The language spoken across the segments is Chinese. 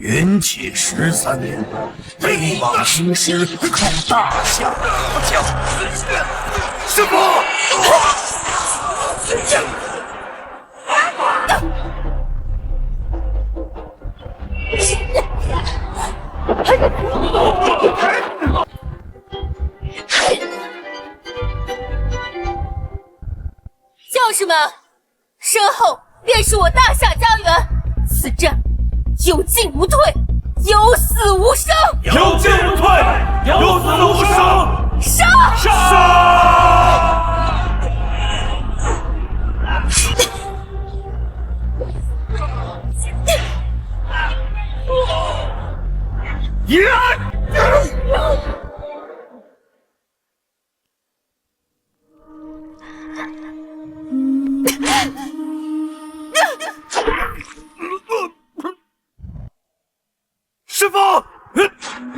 云起13年，北王兴师靠大夏将死血。师父！将士们，身后便是我大夏家园，此战有进无退，有死无生。有进无退，有死无生。杀！杀！师父，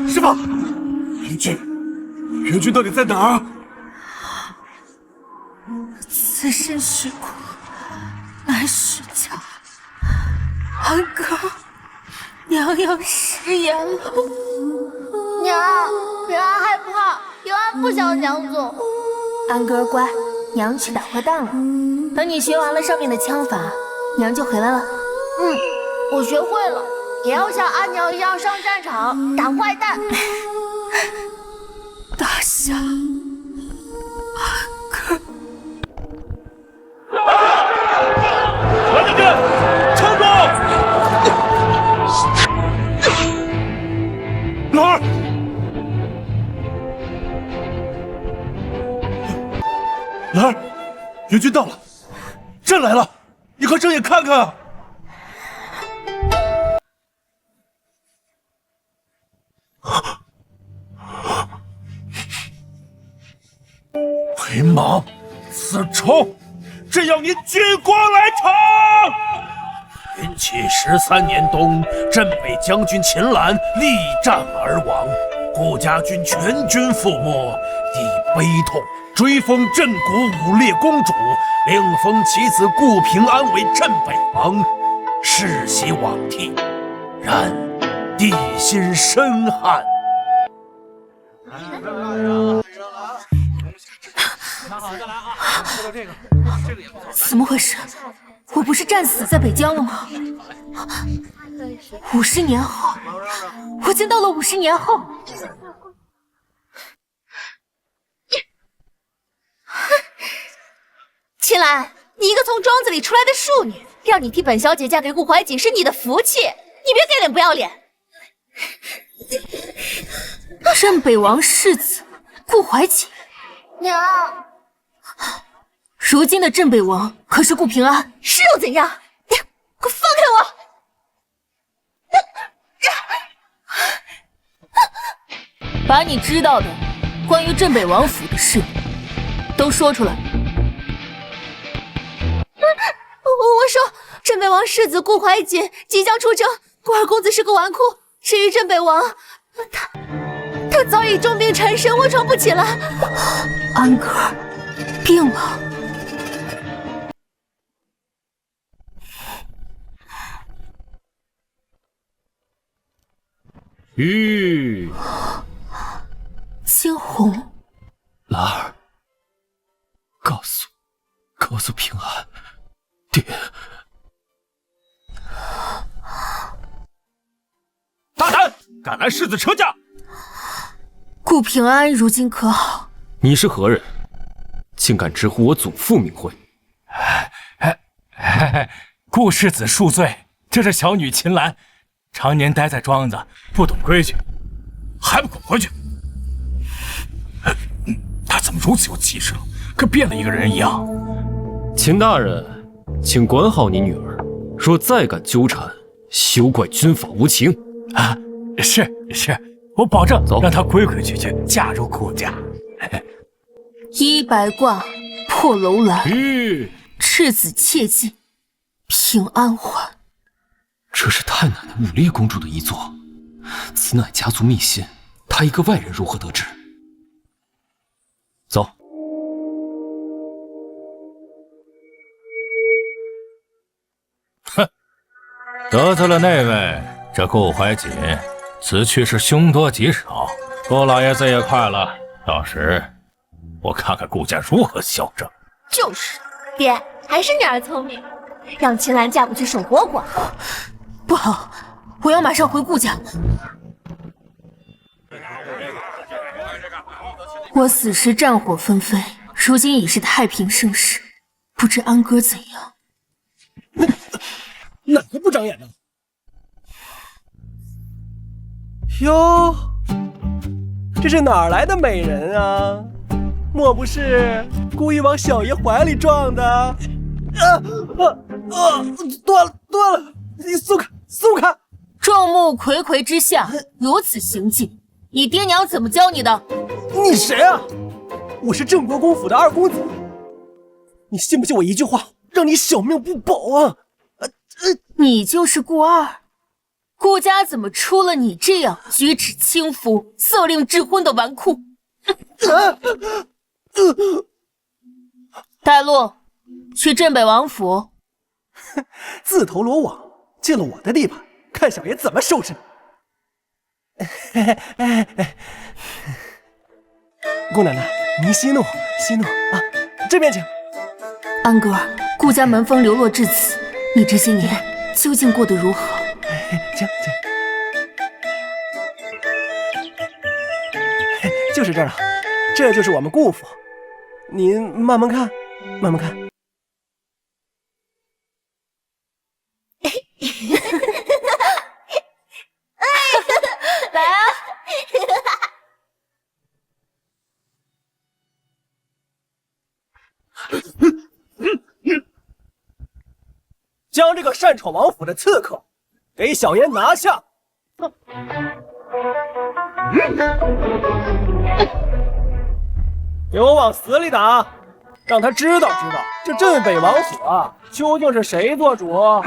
师父，援军到底在哪儿？此身是苦，乃是家。安哥，娘要食言了。娘，平安害怕，平安不想娘走。安哥儿乖，娘去打坏蛋了。等你学完了上面的枪法，娘就回来了。我学会了，也要像阿娘一样上战场打坏蛋。大夏，安哥。蓝将军，撑住！老二，老二，援军到了，朕来了，你快睁眼看看啊！回莽，死仇！朕要你举国来尝！云起13年冬，镇北将军秦岚力战而亡，顾家军全军覆没，帝悲痛，追封镇国武烈公主，另封其子顾平安为镇北王，世袭罔替。然帝心深憾。怎么回事？我不是战死在北疆了吗？50年后，我竟到了50年后。秦岚，你一个从庄子里出来的庶女，让你替本小姐嫁给顾怀瑾是你的福气，你别给脸不要脸。镇北王世子顾怀瑾，娘，如今的镇北王可是顾平安，是又怎样？你快放开我！把你知道的关于镇北王府的事都说出来。我说，镇北王世子顾怀瑾即将出征，顾二公子是个纨绔。至于镇北王，他早已重病缠身，卧床不起来。安哥病了。惊鸿，兰儿，告诉平安，爹。大胆，敢拦世子车驾！顾平安如今可好？你是何人？竟敢直呼我祖父名讳？顾世子恕罪，这是小女秦岚，常年待在庄子，不懂规矩，还不滚回去！他怎么如此有气势了？跟变了一个人一样。秦大人，请管好你女儿，若再敢纠缠，休怪军法无情。啊，是，我保证走，让她规规矩矩嫁入顾家。一白挂破楼兰，赤子切记平安还。这是太奶奶武烈公主的遗作，此乃家族秘辛，她一个外人如何得知？走。得罪了那位，这顾怀瑾此去是凶多吉少，顾老爷子也快了，到时我看看顾家如何消政。就是，爹还是你儿聪明，让秦岚嫁不去守活寡。不好，我要马上回顾家。我死时战火纷飞，如今已是太平盛世，不知安哥怎样？哪个不长眼呢？哟，这是哪儿来的美人啊？莫不是故意往小爷怀里撞的？断了！你松开！众目睽睽之下如此行径，你爹娘怎么教你的？你谁啊？我是郑国公府的二公子，你信不信我一句话让你小命不保啊？你就是顾二？顾家怎么出了你这样举止轻浮、色令智昏的纨绔？带路，去镇北王府。自投罗网，进了我的地盘，看小爷怎么收拾你！顾奶奶，您息怒啊！这边请。安哥，顾家门风流落至此，你这些年究竟过得如何？请，就是这儿了，这就是我们顾府，您慢慢看。来啊！将这个擅闯王府的刺客给小爷拿下！给我往死里打，让他知道这镇北王府啊，究竟是谁做主？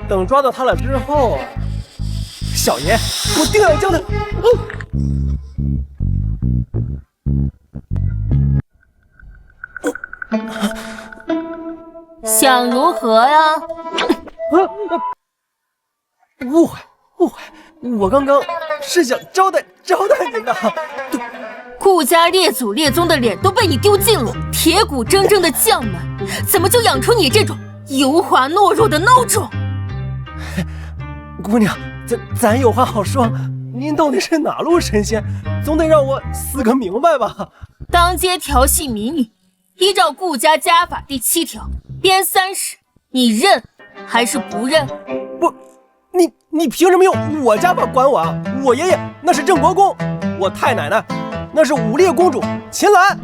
等抓到他了之后，小爷我定要将他。想如何呀？误会，我刚刚是想招待您的。顾家列祖列宗的脸都被你丢尽了，铁骨铮铮的将门，怎么就养出你这种油滑懦弱的孬种？姑娘，咱有话好说，您到底是哪路神仙？总得让我死个明白吧？当街调戏民女，依照顾家家法第7条，鞭30，你认还是不认？不，你凭什么用我家法管我啊？我爷爷那是郑国公，我太奶奶那是武烈公主秦岚。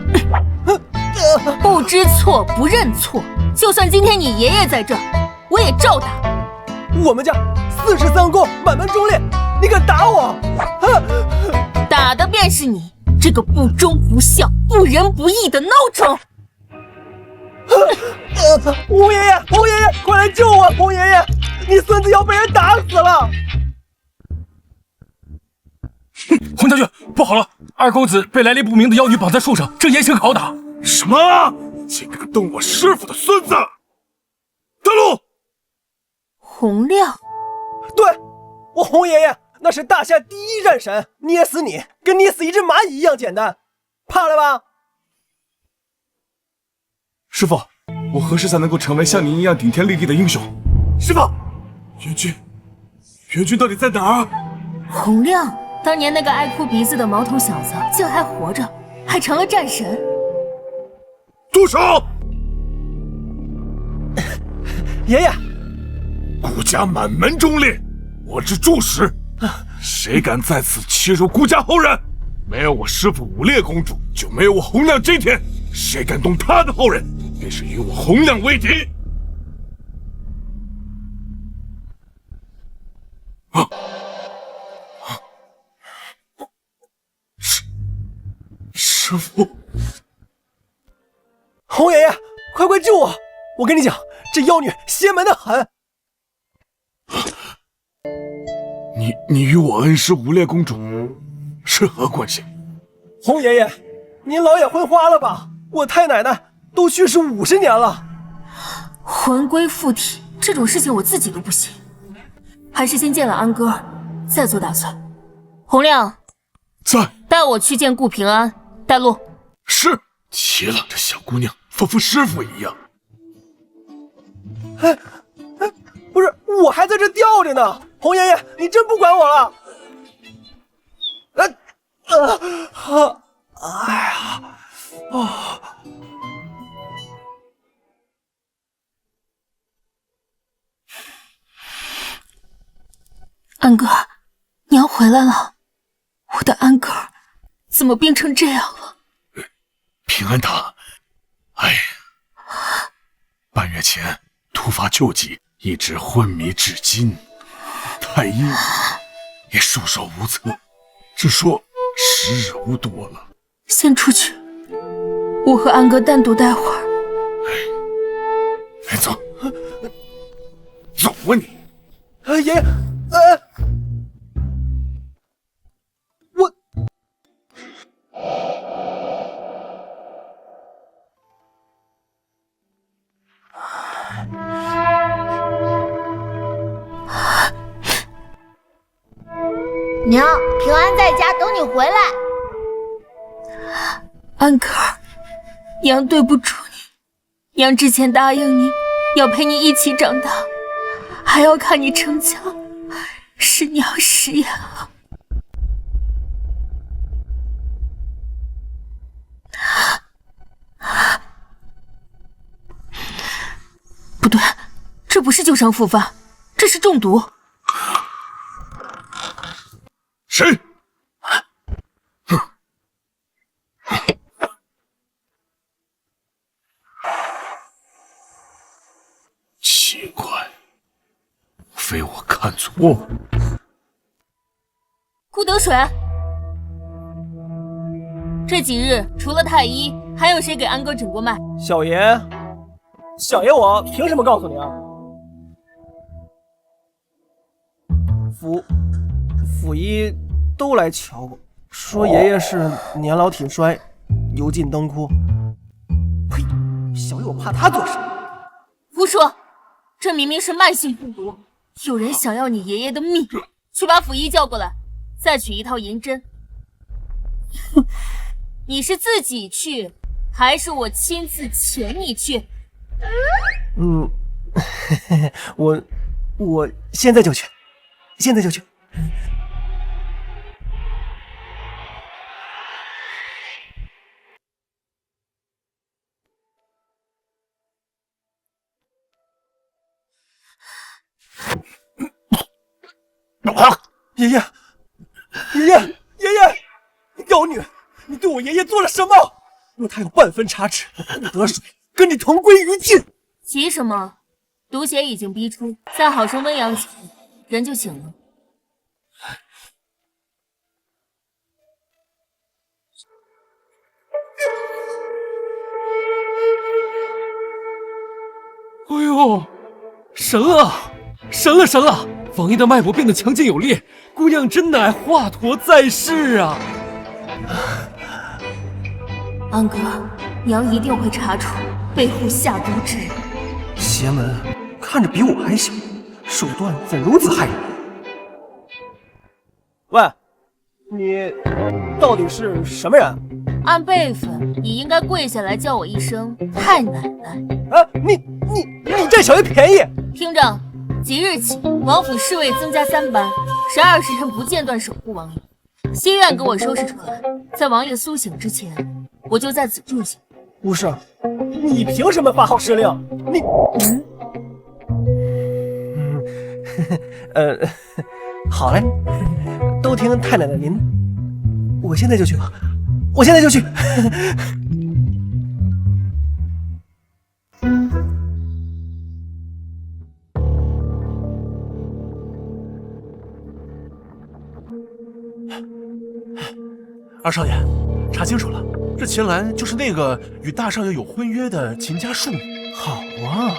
不知错不认错，就算今天你爷爷在这儿，我也照打。我们家43公满门忠烈，你敢打我？打的便是你这个不忠不孝、不仁不义的孬种！胡爷爷，快来救我！胡爷爷，你孙子要被人打死了！洪将军，不好了！二公子被来历不明的妖女绑在树上，正严刑拷打。什么？竟敢动我师傅的孙子！带路！洪亮，对，我洪爷爷那是大夏第一战神，捏死你跟捏死一只蚂蚁一样简单，怕了吧？师傅，我何时才能够成为像您一样顶天立地的英雄？师傅，元君到底在哪儿？洪亮，当年那个爱哭鼻子的毛头小子竟还活着，还成了战神。住手！爷爷，顾家满门忠烈，我之柱石，谁敢在此欺辱顾家后人？没有我师父武烈公主，就没有我洪亮今天。谁敢动他的后人，便是与我洪亮为敌。师父，洪爷爷，快救我！我跟你讲，这妖女邪门的很。你与我恩师武烈公主是何关系？洪爷爷，您老眼昏花了吧？我太奶奶都去世50年了。魂归附体这种事情我自己都不行，还是先见了安哥，再做打算。洪亮，在，带我去见顾平安。带路。是。齐了，这小姑娘仿佛师傅一样。不是，我还在这吊着呢。洪爷爷，你真不管我了？哎呀，安哥，娘回来了。我的安哥怎么变成这样了？平安塔，哎呀，半月前突发旧疾，一直昏迷至今，太医也束手无策，只说时日无多了。先出去，我和安哥单独待会儿。哎，走，走啊你！爷爷，我。娘，平安在家等你回来。安哥，娘对不住你。娘之前答应你要陪你一起长大，还要看你成家，是娘食言了。不对，这不是旧伤复发，这是中毒。谁？奇怪，莫非我看错了？顾得水，这几日除了太医，还有谁给安哥诊过脉？小爷，我凭什么告诉你啊？府医都来瞧我，说爷爷是年老体衰，油尽灯枯。呸！小爷我怕他做什么？胡说！这明明是慢性中毒，有人想要你爷爷的命。去把府医叫过来，再取一套银针。你是自己去，还是我亲自请你去？我现在就去，现在就去。爷爷，妖女，你对我爷爷做了什么？若他有半分差池，得水跟你同归于尽。急什么？毒血已经逼出，再好生温养几天，人就醒了。哎呦，神了！神了！神了！王爷的脉搏变得强劲有力，姑娘真乃华佗在世啊！安哥，娘一定会查出背后下毒之人。邪门，看着比我还小，手段怎如此骇人？喂，你到底是什么人？按辈分，你应该跪下来叫我一声太奶奶。啊，你占小爷便宜！听着，即日起，王府侍卫增加3班，12时辰不间断守护王爷。西院给我收拾出来，在王爷苏醒之前，我就在此住下。无事，你凭什么发号施令？你，好嘞，都听太奶奶您。我现在就去，我现在就去。二少爷，查清楚了，这秦岚就是那个与大少爷有婚约的秦家庶女。好啊，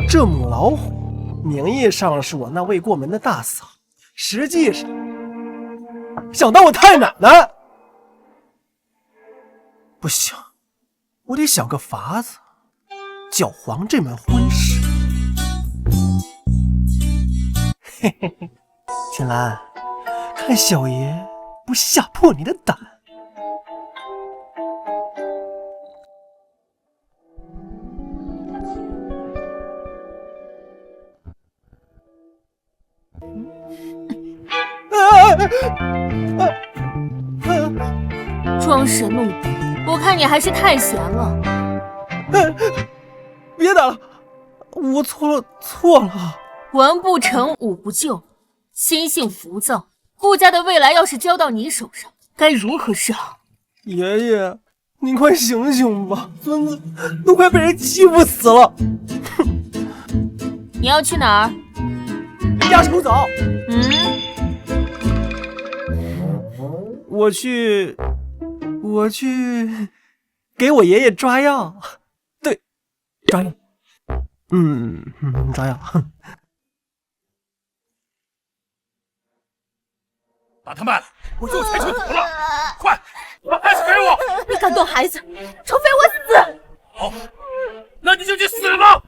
这母老虎名义上是我那未过门的大嫂，实际上想当我太奶奶。不行，我得想个法子搅黄这门婚事。嘿嘿嘿，秦岚，看小爷不吓破你的胆。装神弄鬼，我看你还是太闲了。别打了，我错了。文不成，武不就，心性浮躁，顾家的未来要是交到你手上，该如何是好？爷爷，您快醒醒吧，孙子都快被人欺负死了。你要去哪儿？离家出走。我去给我爷爷抓药。对，抓药。抓药。把他们我又才就走了，快把孩子给我！你敢动孩子，除非我死！好，那你就去死吧！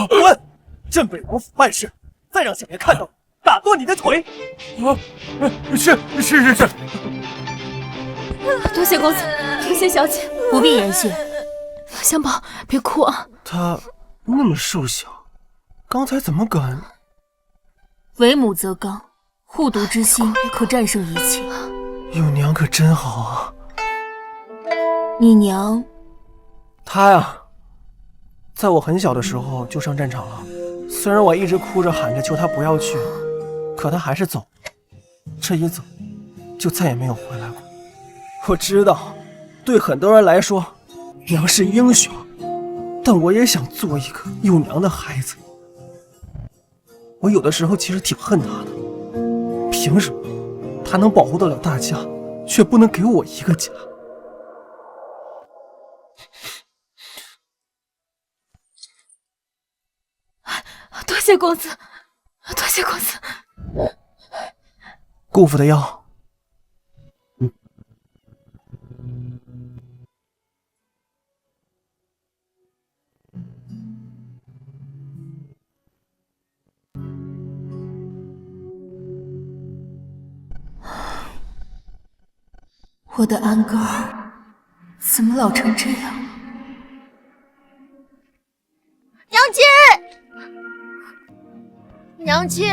滚！镇北王府办事，再让小爷看到，打断你的腿！是。多谢公子，多谢小姐，不必言谢。香宝，别哭啊！他那么瘦小，刚才怎么敢？为母则刚，护犊之心可战胜一切。有娘可真好啊！你娘？她呀，在我很小的时候就上战场了。虽然我一直哭着喊着求她不要去，可她还是走。这一走，就再也没有回来过。我知道，对很多人来说，娘是英雄，但我也想做一个有娘的孩子。我有的时候其实挺恨她的，凭什么她能保护得了大家，却不能给我一个家？多谢公子，多谢公子。姑父的药。我的安哥儿怎么老成这样？娘亲，娘亲，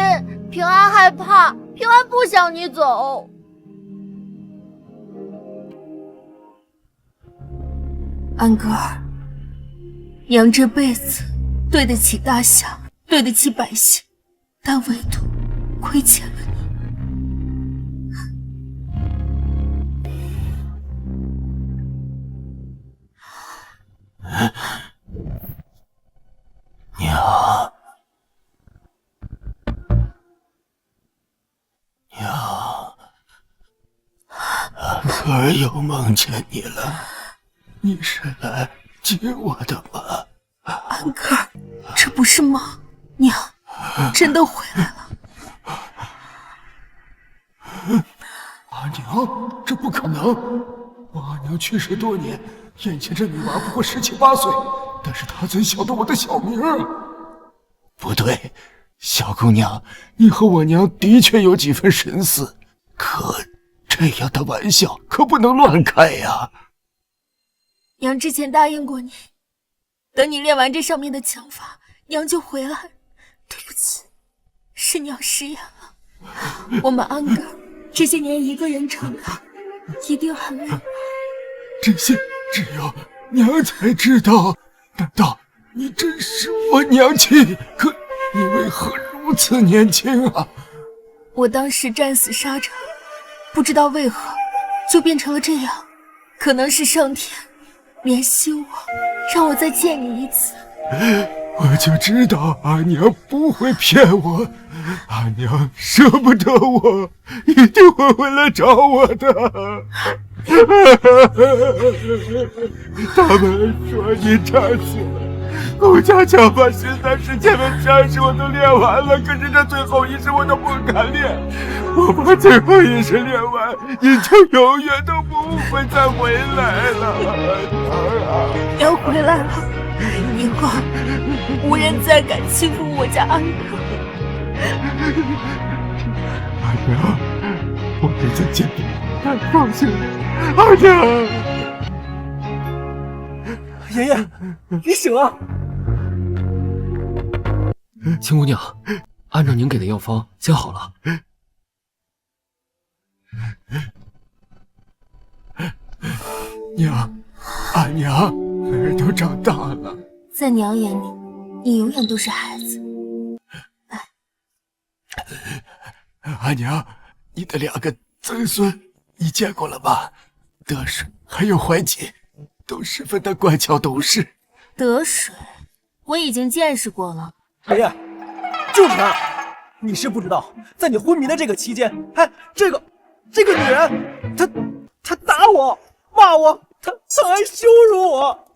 平安害怕，平安不想你走。安哥儿，娘这辈子对得起大夏，对得起百姓，但唯独亏欠了你。娘，安哥儿又梦见你了，你是来接我的吗？安哥儿，这不是梦，娘真的回来了。阿娘，这不可能！我阿娘去世多年，眼前这女娃不过17、18岁，但是她怎晓得我的小名啊？不对，小姑娘，你和我娘的确有几分神似，可这样的玩笑可不能乱开呀。娘之前答应过你，等你练完这上面的枪法，娘就回来。对不起，是娘食言了。我们安哥这些年一个人长大，一定很累。这些只有娘才知道。难道你真是我娘亲？可你为何如此年轻啊？我当时战死沙场，不知道为何就变成了这样。可能是上天怜惜我，让我再见你一次。我就知道阿娘不会骗我，阿娘舍不得我，一定会回来找我的。他们说你战死了，顾家枪法实在是前面2式我都练完了，可是这最后1式我都不敢练。我把最后1式练完，你就永远都不会再回来了。娘回来了，以后无人再敢欺负我家安哥。二娘，我没再见你，放心，二娘。爷爷，你醒了。秦姑娘，按照您给的药方煎好了。娘，二娘，儿都长大了。在娘眼里，你永远都是孩子。二娘，你的2个曾孙你见过了吧？德水还有怀瑾，都十分的乖巧懂事。德水，我已经见识过了。爷爷，就是他。你是不知道，在你昏迷的这个期间，这个女人，她打我，骂我，她还羞辱我。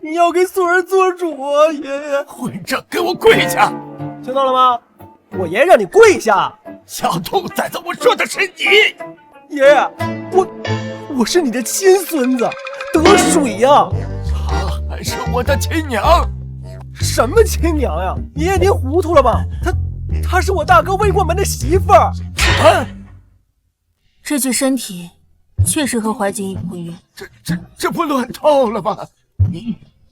你要给素儿做主啊，爷爷！混账，给我跪下！听到了吗？我爷让你跪下。小兔崽子，我说的是你。爷爷，我是你的亲孙子，德水呀。她还是我的亲娘。什么亲娘呀？爷爷您糊涂了吧？她是我大哥未过门的媳妇儿。这具身体确实和怀瑾已婚约。这不乱套了吧？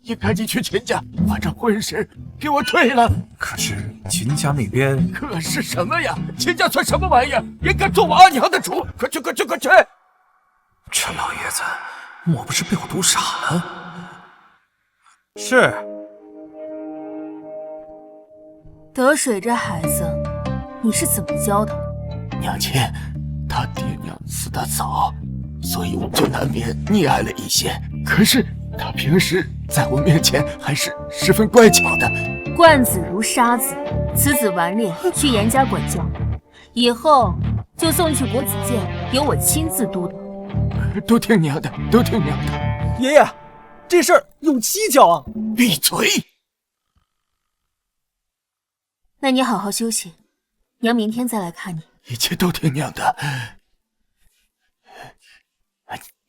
你赶紧去秦家，把这婚事给我退了。可是秦家那边……可是什么呀？秦家算什么玩意儿？也敢做我二娘的主？快去！这老爷子莫不是被我毒傻了？是。德水这孩子，你是怎么教的？娘亲，他爹娘死得早，所以我就难免溺爱了一些。可是他平时在我面前还是十分乖巧的。惯子如杀子，此子顽劣，去严加管教。以后就送去国子监，由我亲自督导。都听娘的，都听娘的。爷爷，这事儿有蹊跷啊！闭嘴！那你好好休息，娘明天再来看你。一切都听娘的。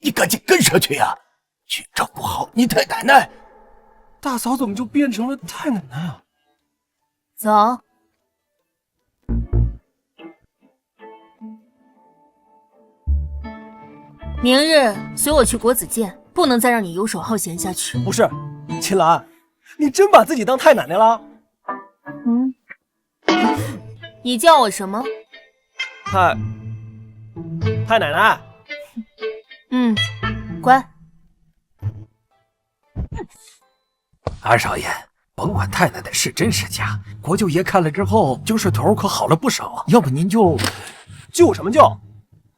你赶紧跟上去呀，去照顾好你太奶奶。大嫂怎么就变成了太奶奶啊？走。明日随我去国子监，不能再让你游手好闲下去。不是，秦岚，你真把自己当太奶奶了？你叫我什么？太奶奶。乖。二少爷，甭管太奶奶是真是假，国舅爷看了之后，就是头可好了不少啊。要不您就什么救？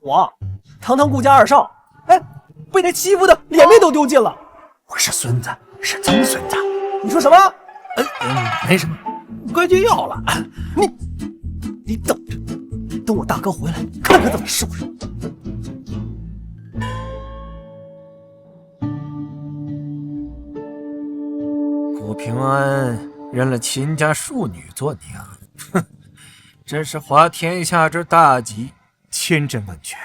我堂堂顾家二少，被他欺负的脸面都丢尽了。我是孙子，是曾孙子。你说什么？没什么，乖就要了。你等着，等我大哥回来，看他怎么收拾。顾平安认了秦家庶女做娘，哼，真是滑天下之大稽，千真万确。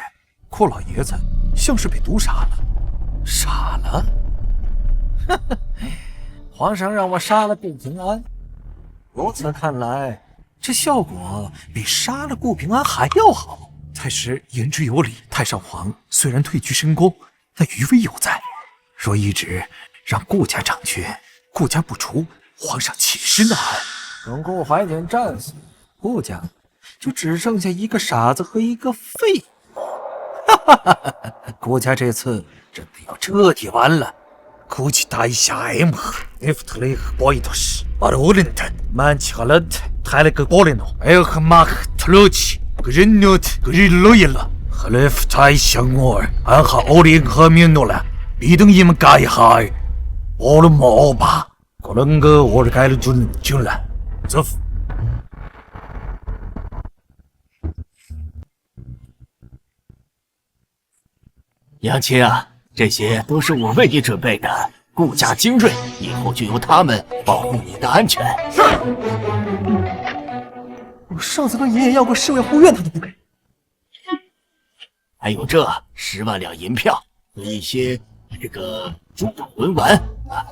顾老爷子像是被毒傻了。傻了？呵呵，皇上让我杀了顾平安，如此看来，这效果比杀了顾平安还要好。太师言之有理，太上皇虽然退居深宫，但余威犹在。若一直让顾家掌权，顾家不除，皇上岂是难？等顾怀瑾战死，顾家就只剩下一个傻子和一个废物。顾家这次真的要彻底完了。估计打一下 M ，F boitos，把罗林特满起了抬了个波林诺，哎和马特罗奇，个人诺特个人罗伊了，和了太相我，俺哈奥林和米诺了，必等你们改一下，我了毛吧，可能个我改了准了，走。娘亲啊，这些都是我为你准备的，顾家精锐，以后就由他们保护你的安全。是。我上次跟爷爷要过侍卫护院，他都不给。还有这10万两银票和一些这个珠宝文玩啊，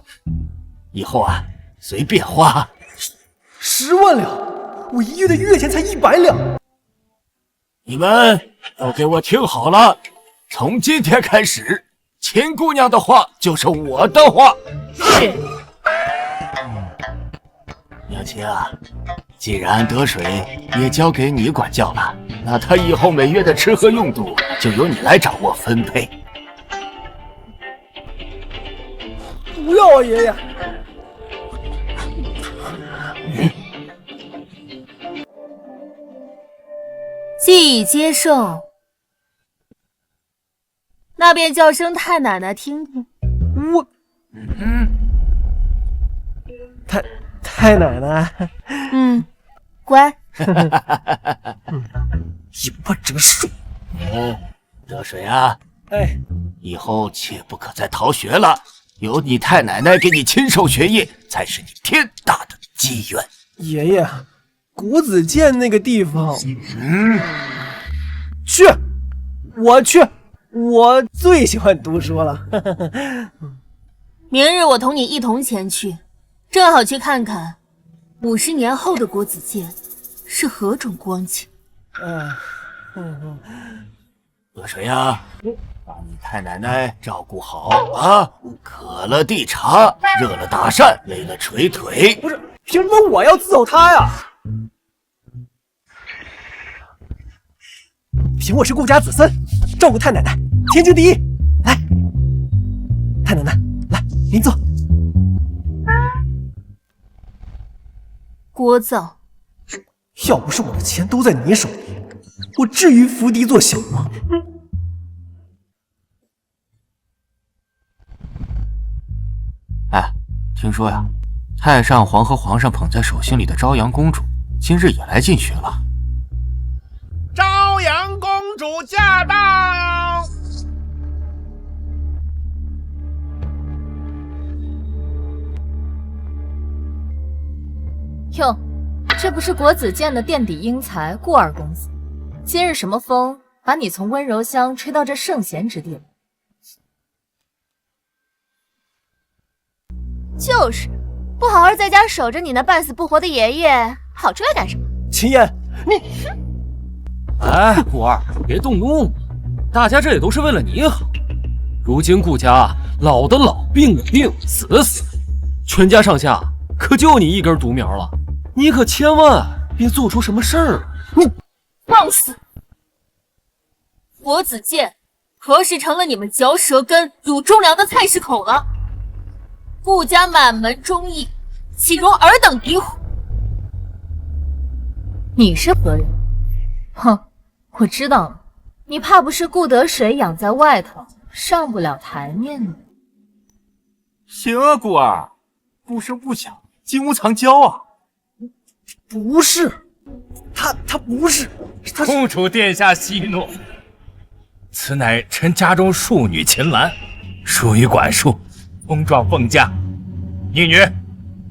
以后啊随便花。10万两，我1月的月钱才100两。你们都给我听好了，从今天开始，秦姑娘的话就是我的话。是。娘亲啊，既然得水也交给你管教了，那他以后每月的吃喝用度就由你来掌握分配。不要啊，爷爷！既已接受，那便叫声太奶奶听听。我，太奶奶，乖。有我折水。得水啊！哎，以后切不可再逃学了，有你太奶奶给你亲授学艺，才是你天大的机缘。爷爷，国子监那个地方，去，我去，我最喜欢读书了。明日我同你一同前去，正好去看看50年后的国子监是何种光景。得水呀，把你太奶奶照顾好啊！渴了递茶，热了打扇，累了捶腿。不是，凭什么我要伺候他呀？凭我是顾家子孙，照顾太奶奶，天经地义。来，太奶奶，来，您坐。聒噪！要不是我的钱都在你手里，我至于伏低做小吗？哎，听说呀，太上皇和皇上捧在手心里的朝阳公主，今日也来进学了。朝阳公主驾到！哟，这不是国子监的垫底英才顾二公子？今日什么风把你从温柔乡吹到这圣贤之地了？就是，不好好在家守着你那半死不活的爷爷，跑出来干什么？秦言，你……哎，顾二，别动怒嘛，大家这也都是为了你好。如今顾家老的老，病的病，死的死，全家上下可就你一根独苗了，你可千万别做出什么事儿。你放肆！国子监何时成了你们嚼舌根、乳中粮的菜市口了？顾家满门忠义，岂容尔等诋毁？你是何人？哼，我知道了，你怕不是顾得水养在外头，上不了台面呢。行啊，顾二，不声不响，金屋藏娇啊。不是，他不是，他是公主殿下息怒，此乃臣家中庶女秦岚，疏于管束，冲撞凤驾。逆女，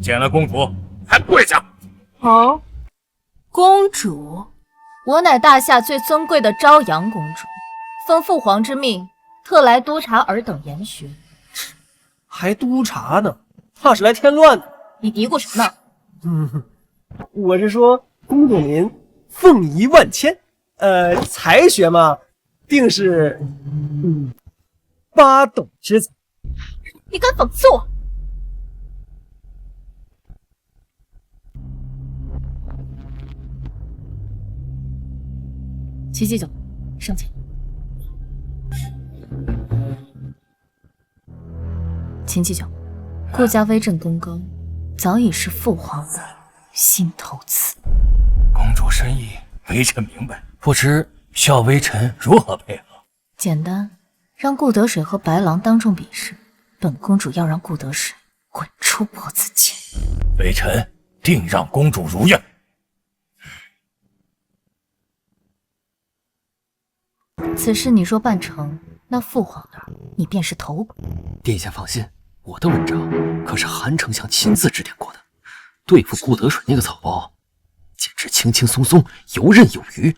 见了公主还不跪下？哦，公主，我乃大夏最尊贵的朝阳公主，奉父皇之命，特来督察尔等研学。还督察呢，怕是来添乱的。你嘀咕什么呢？我是说，公主您凤仪万千，才学嘛，定是八斗之才。你敢讽刺我？齐祭酒，上前。秦祭酒，顾家威震功高，早已是父皇的心头刺。公主深意，微臣明白，不知需要微臣如何配合？简单，让顾得水和白狼当众比试，本公主要让顾得水滚出国子监。微臣定让公主如愿。此事你若办成，那父皇那儿你便是头骨。殿下放心，我的文章可是韩丞相亲自指点过的，对付顾德水那个草包，简直轻轻松松，游刃有余。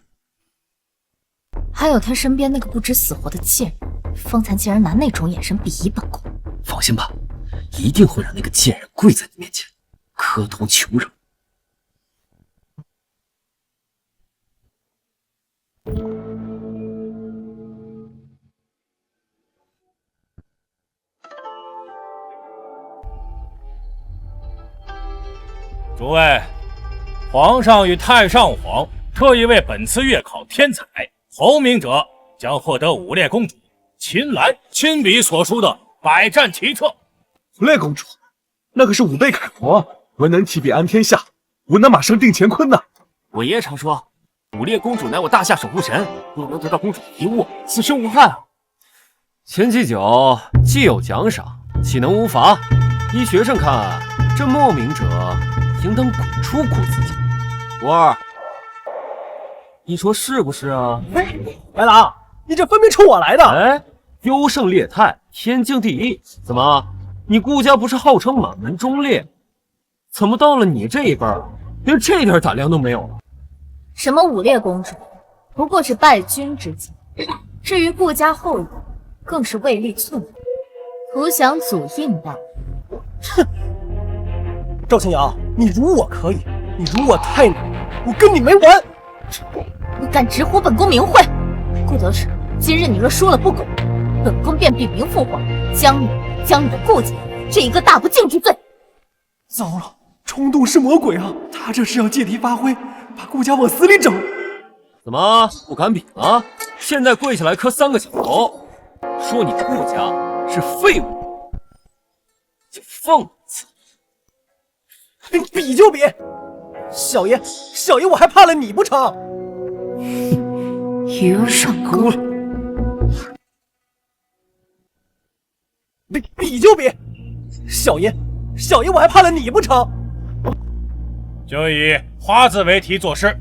还有他身边那个不知死活的贱人，方才竟然拿那种眼神鄙夷本宫。放心吧，一定会让那个贱人跪在你面前，磕头求饶。诸位，皇上与太上皇特意为本次月考天才候名者将获得武烈公主秦岚亲笔所书的百战奇策。武烈公主，那可是武备楷模，文能提笔安天下，武能马上定乾坤呐！我爷爷常说，武烈公主乃我大夏守护神，若能得到公主的一物，此生无憾啊。前几酒既有奖赏，岂能无罚？依学生看，这冒名者应当滚出顾子界。不二，你说是不是啊？白狼，你这分明冲我来的！哎，优胜劣汰，天经地义。怎么，你顾家不是号称满门忠烈？怎么到了你这一辈儿，连这点胆量都没有了？什么武烈公主，不过是败军之计。至于顾家后人，更是未立寸步，图想阻印罢了。哼，赵青瑶，你辱我可以，你辱我太难，我跟你没完！你敢直呼本宫名讳？顾德水，今日你若输了不狗，本宫便禀明父皇，将你的顾家这一个大不敬之罪。糟了，冲动是魔鬼啊！他这是要借题发挥，把顾家往死里整。怎么不敢比了？现在跪下来磕3个响头，说你顾家是废物。就放肆！你比就比，小爷，我还怕了你不成？又上钩了！比就比，小爷，我还怕了你不成？就以花字为题作诗，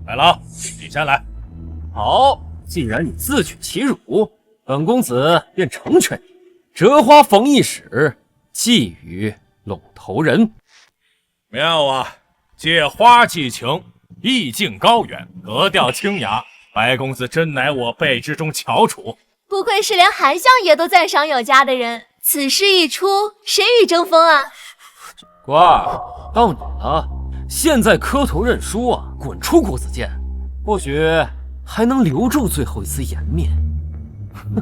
来郎，你先来。好，既然你自取其辱，本公子便成全你，折花逢一时。寄予陇头人。妙啊！借花寄情，意境高远，格调清雅。白公子真乃我辈之中翘楚，不愧是连韩相爷都赞赏有加的人。此事一出，谁与争锋啊？顾二，到你了。现在磕头认输啊，滚出国子监，或许还能留住最后一丝颜面。哼，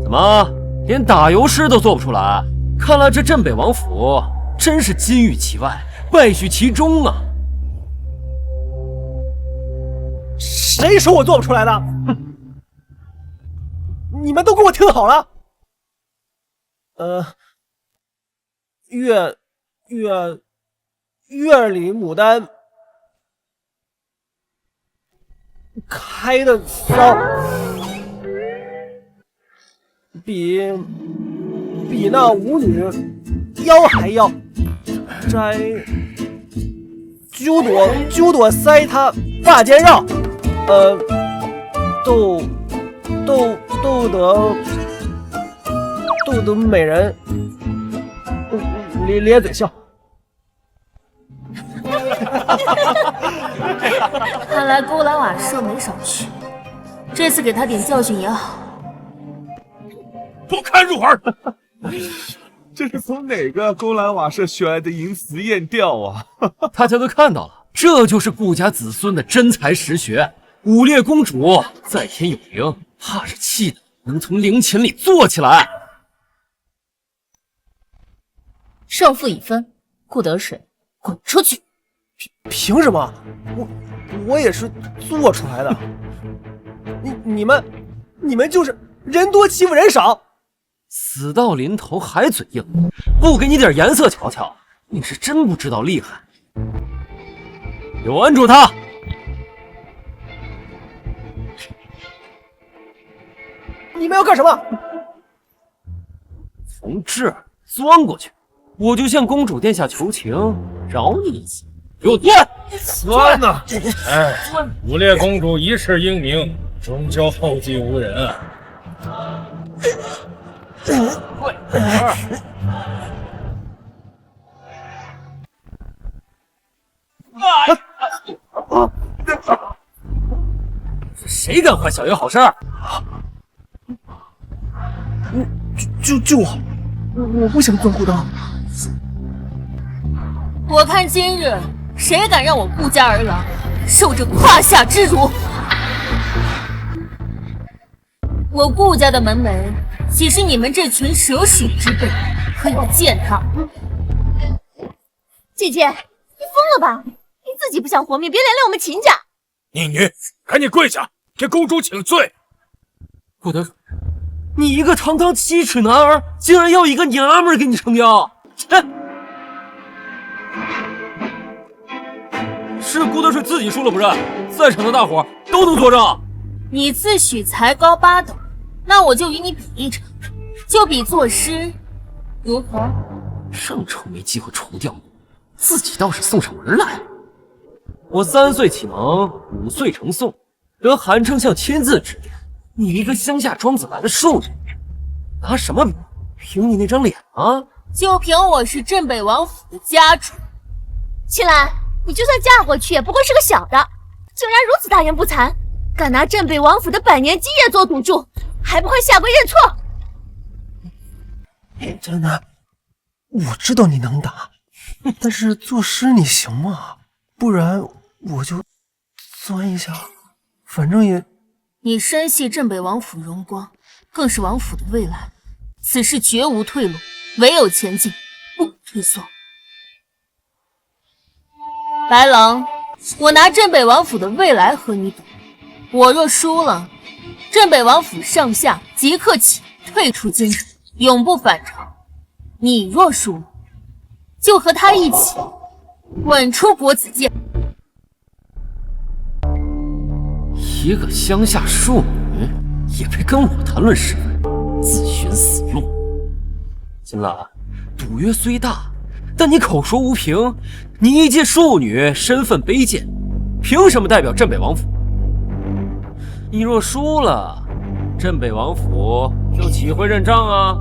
怎么连打油诗都做不出来？看来这镇北王府真是金玉其外，败絮其中啊！谁说我做不出来的？哼！你们都给我听好了。院里牡丹开的骚，比那舞女妖还妖，摘揪朵塞她发间绕，逗得美人咧嘴笑。看来勾栏瓦舍没少去，这次给他点教训也好。不堪入耳！这是从哪个勾栏瓦舍学来的淫词艳调啊？大家都看到了，这就是顾家子孙的真才实学。武烈公主在天有灵，怕是气得能从陵寝里坐起来。胜负已分，顾德水，滚出去！凭什么？我也是做出来的。你们就是人多欺负人少。死到临头还嘴硬，不给你点颜色瞧瞧，你是真不知道厉害。给我摁住他！你们要干什么？从这儿钻过去，我就向公主殿下求情，饶你一次。给我钻！钻呐！哎，武烈公主一世英名，终究后继无人啊！跪会儿。谁敢坏小爷好事？救我！我不想钻裤裆。我看今日谁敢让我顾家儿郎受这胯下之辱！我顾家的门楣，岂是你们这群蛇鼠之辈可以践踏？姐姐，你疯了吧？你自己不想活命，别连累我们秦家。逆女，赶紧跪下，给公主请罪！顾德水，你一个堂堂7尺男儿，竟然要一个娘们儿给你撑腰！切！是顾德水自己输了不认，在场的大伙都能作证。你自诩才高8斗，那我就与你比一场，就比作诗，如何？正愁没机会除掉你，自己倒是送上门来。我3岁启蒙，5岁成宋，得韩丞相亲自指点。你一个乡下庄子来的庶女，拿什么比？凭你那张脸啊？就凭我是镇北王府的家主。秦岚，你就算嫁过去，也不过是个小的，竟然如此大言不惭，敢拿镇北王府的100年基业做赌注，还不快下跪认错！真的，我知道你能打，但是作诗你行吗？不然我就钻一下，反正也……你深系镇北王府荣光，更是王府的未来，此事绝无退路，唯有前进，不可退缩。白狼，我拿镇北王府的未来和你赌，我若输了，镇北王府上下即刻起退出京城，永不返朝；你若输，就和他一起滚出国子监。一个乡下庶女也配跟我谈论是非，自寻死路。金兰，赌约虽大，但你口说无凭，你一介庶女，身份卑贱，凭什么代表镇北王府？你若输了，镇北王府又岂会认账啊？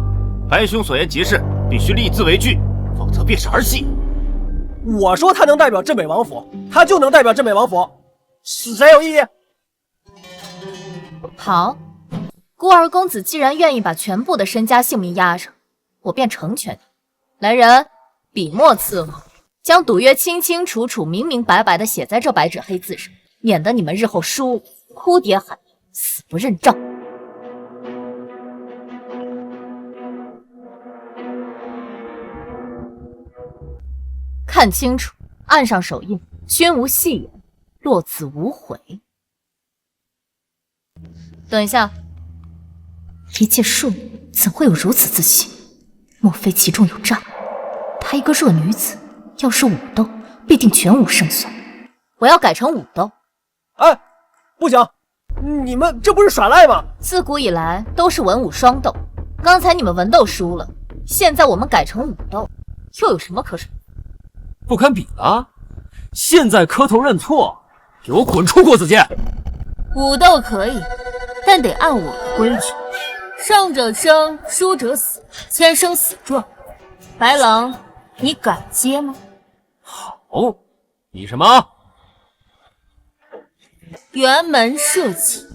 白兄所言极是，必须立字为据，否则便是儿戏。我说他能代表镇北王府，他就能代表镇北王府，谁有异议？好，孤儿公子既然愿意把全部的身家性命押上，我便成全你。来人，笔墨伺候，将赌约清清楚楚、明明白白的写在这白纸黑字上，免得你们日后输哭爹喊娘，死不认账。看清楚，按上手印，宣无戏言，落子无悔。等一下，一介庶女怎会有如此自信？莫非其中有诈？她一个弱女子，要是武斗，必定全无胜算。我要改成武斗。哎，不行，你们这不是耍赖吗？自古以来都是文武双斗，刚才你们文斗输了，现在我们改成武斗，又有什么可说？不堪比了！现在磕头认错，给我滚出国子监！武斗可以，但得按我的规矩，胜者生，输者死，签生死状。白狼，你敢接吗？好，比什么？辕门射戟。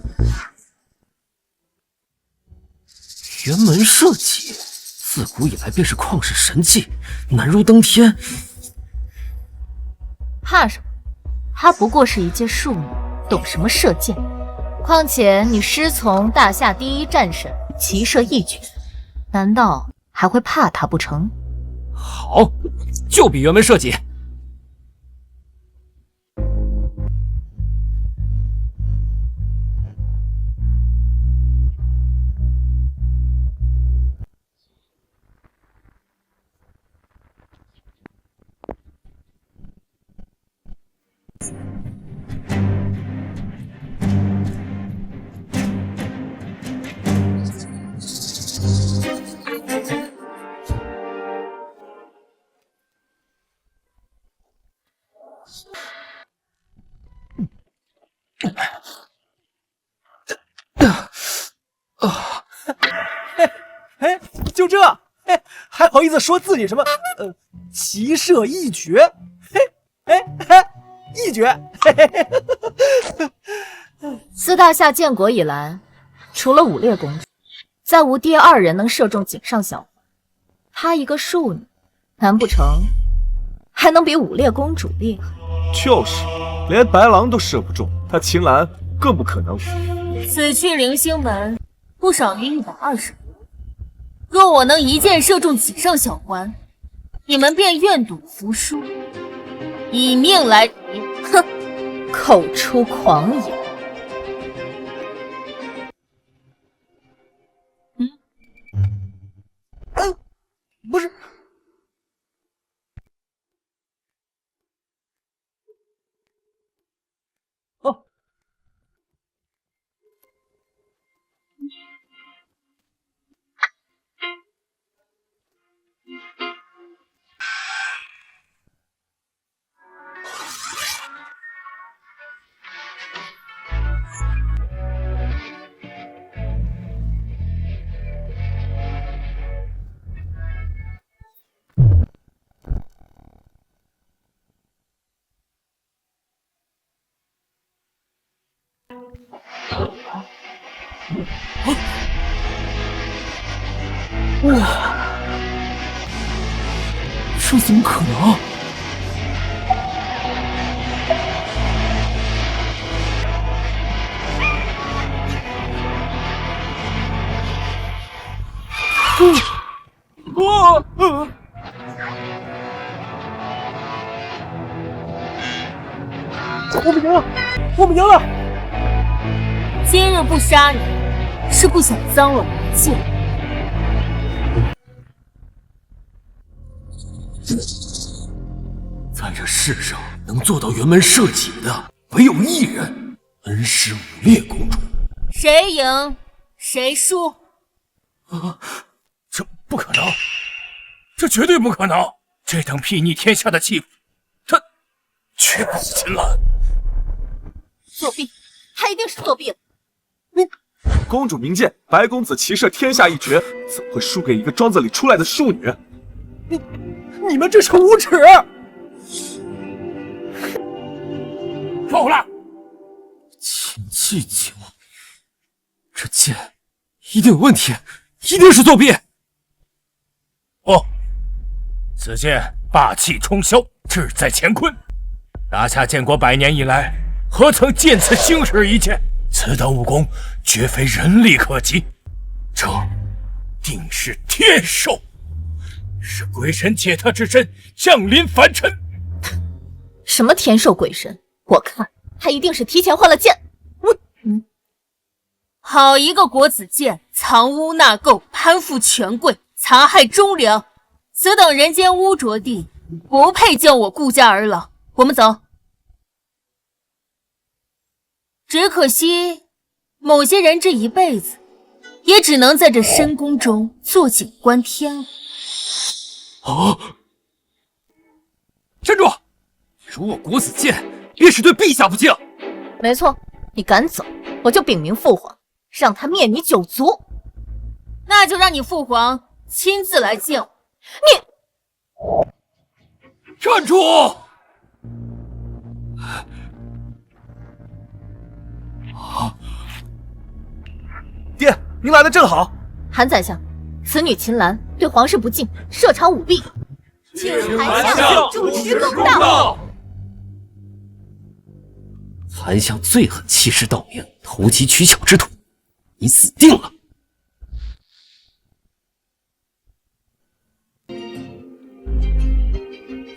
辕门射戟，自古以来便是旷世神器，难如登天。怕什么？她不过是一介庶女，懂什么射箭？况且你师从大夏第一战神，骑射一绝，难道还会怕她不成？好，就比辕门射戟。还好意思说自己什么骑射一绝？一绝！自大夏建国以来，除了武烈公主，再无第二人能射中井上小环。她一个庶女，难不成还能比武烈公主厉害？就是，连白狼都射不中，她秦岚更不可能。此去凌星门不少于120步，若我能一箭射中井上小环，你们便愿赌服输，以命来抵。哼，口出狂言。不是。哦。哇，这怎么可能？我们赢了！我们赢了！今日不杀你，是不想脏了我的剑。在这世上能做到辕门射戟的，唯有一人，恩师武烈公主。谁赢谁输？这不可能，这绝对不可能！这等睥睨天下的欺负，他绝不是秦岚。作弊，他一定是作弊了。公主名剑，白公子骑射天下一绝，怎么会输给一个庄子里出来的庶女？你们这是无耻！够了！秦祭酒，这剑一定有问题，一定是作弊。不，此剑霸气冲霄，志在乾坤。大夏建国100年以来，何曾见此兴世一剑？此等武功绝非人力可及，这定是天授，是鬼神解他之身降临凡尘。什么天授鬼神？我看他一定是提前换了剑。好一个国子监，藏污纳垢，攀附权贵，残害忠良，此等人间污浊地，不配叫我顾家儿老。我们走。只可惜，某些人这一辈子，也只能在这深宫中坐井观天了。站住！辱我国子监，便是对陛下不敬。没错，你敢走，我就禀明父皇，让他灭你九族。那就让你父皇亲自来见我。你站住！爹，您来的正好。韩宰相，此女秦岚对皇室不敬，设场舞弊，请韩相主持公道。韩相最恨欺师盗名、投机取巧之徒，你死定了！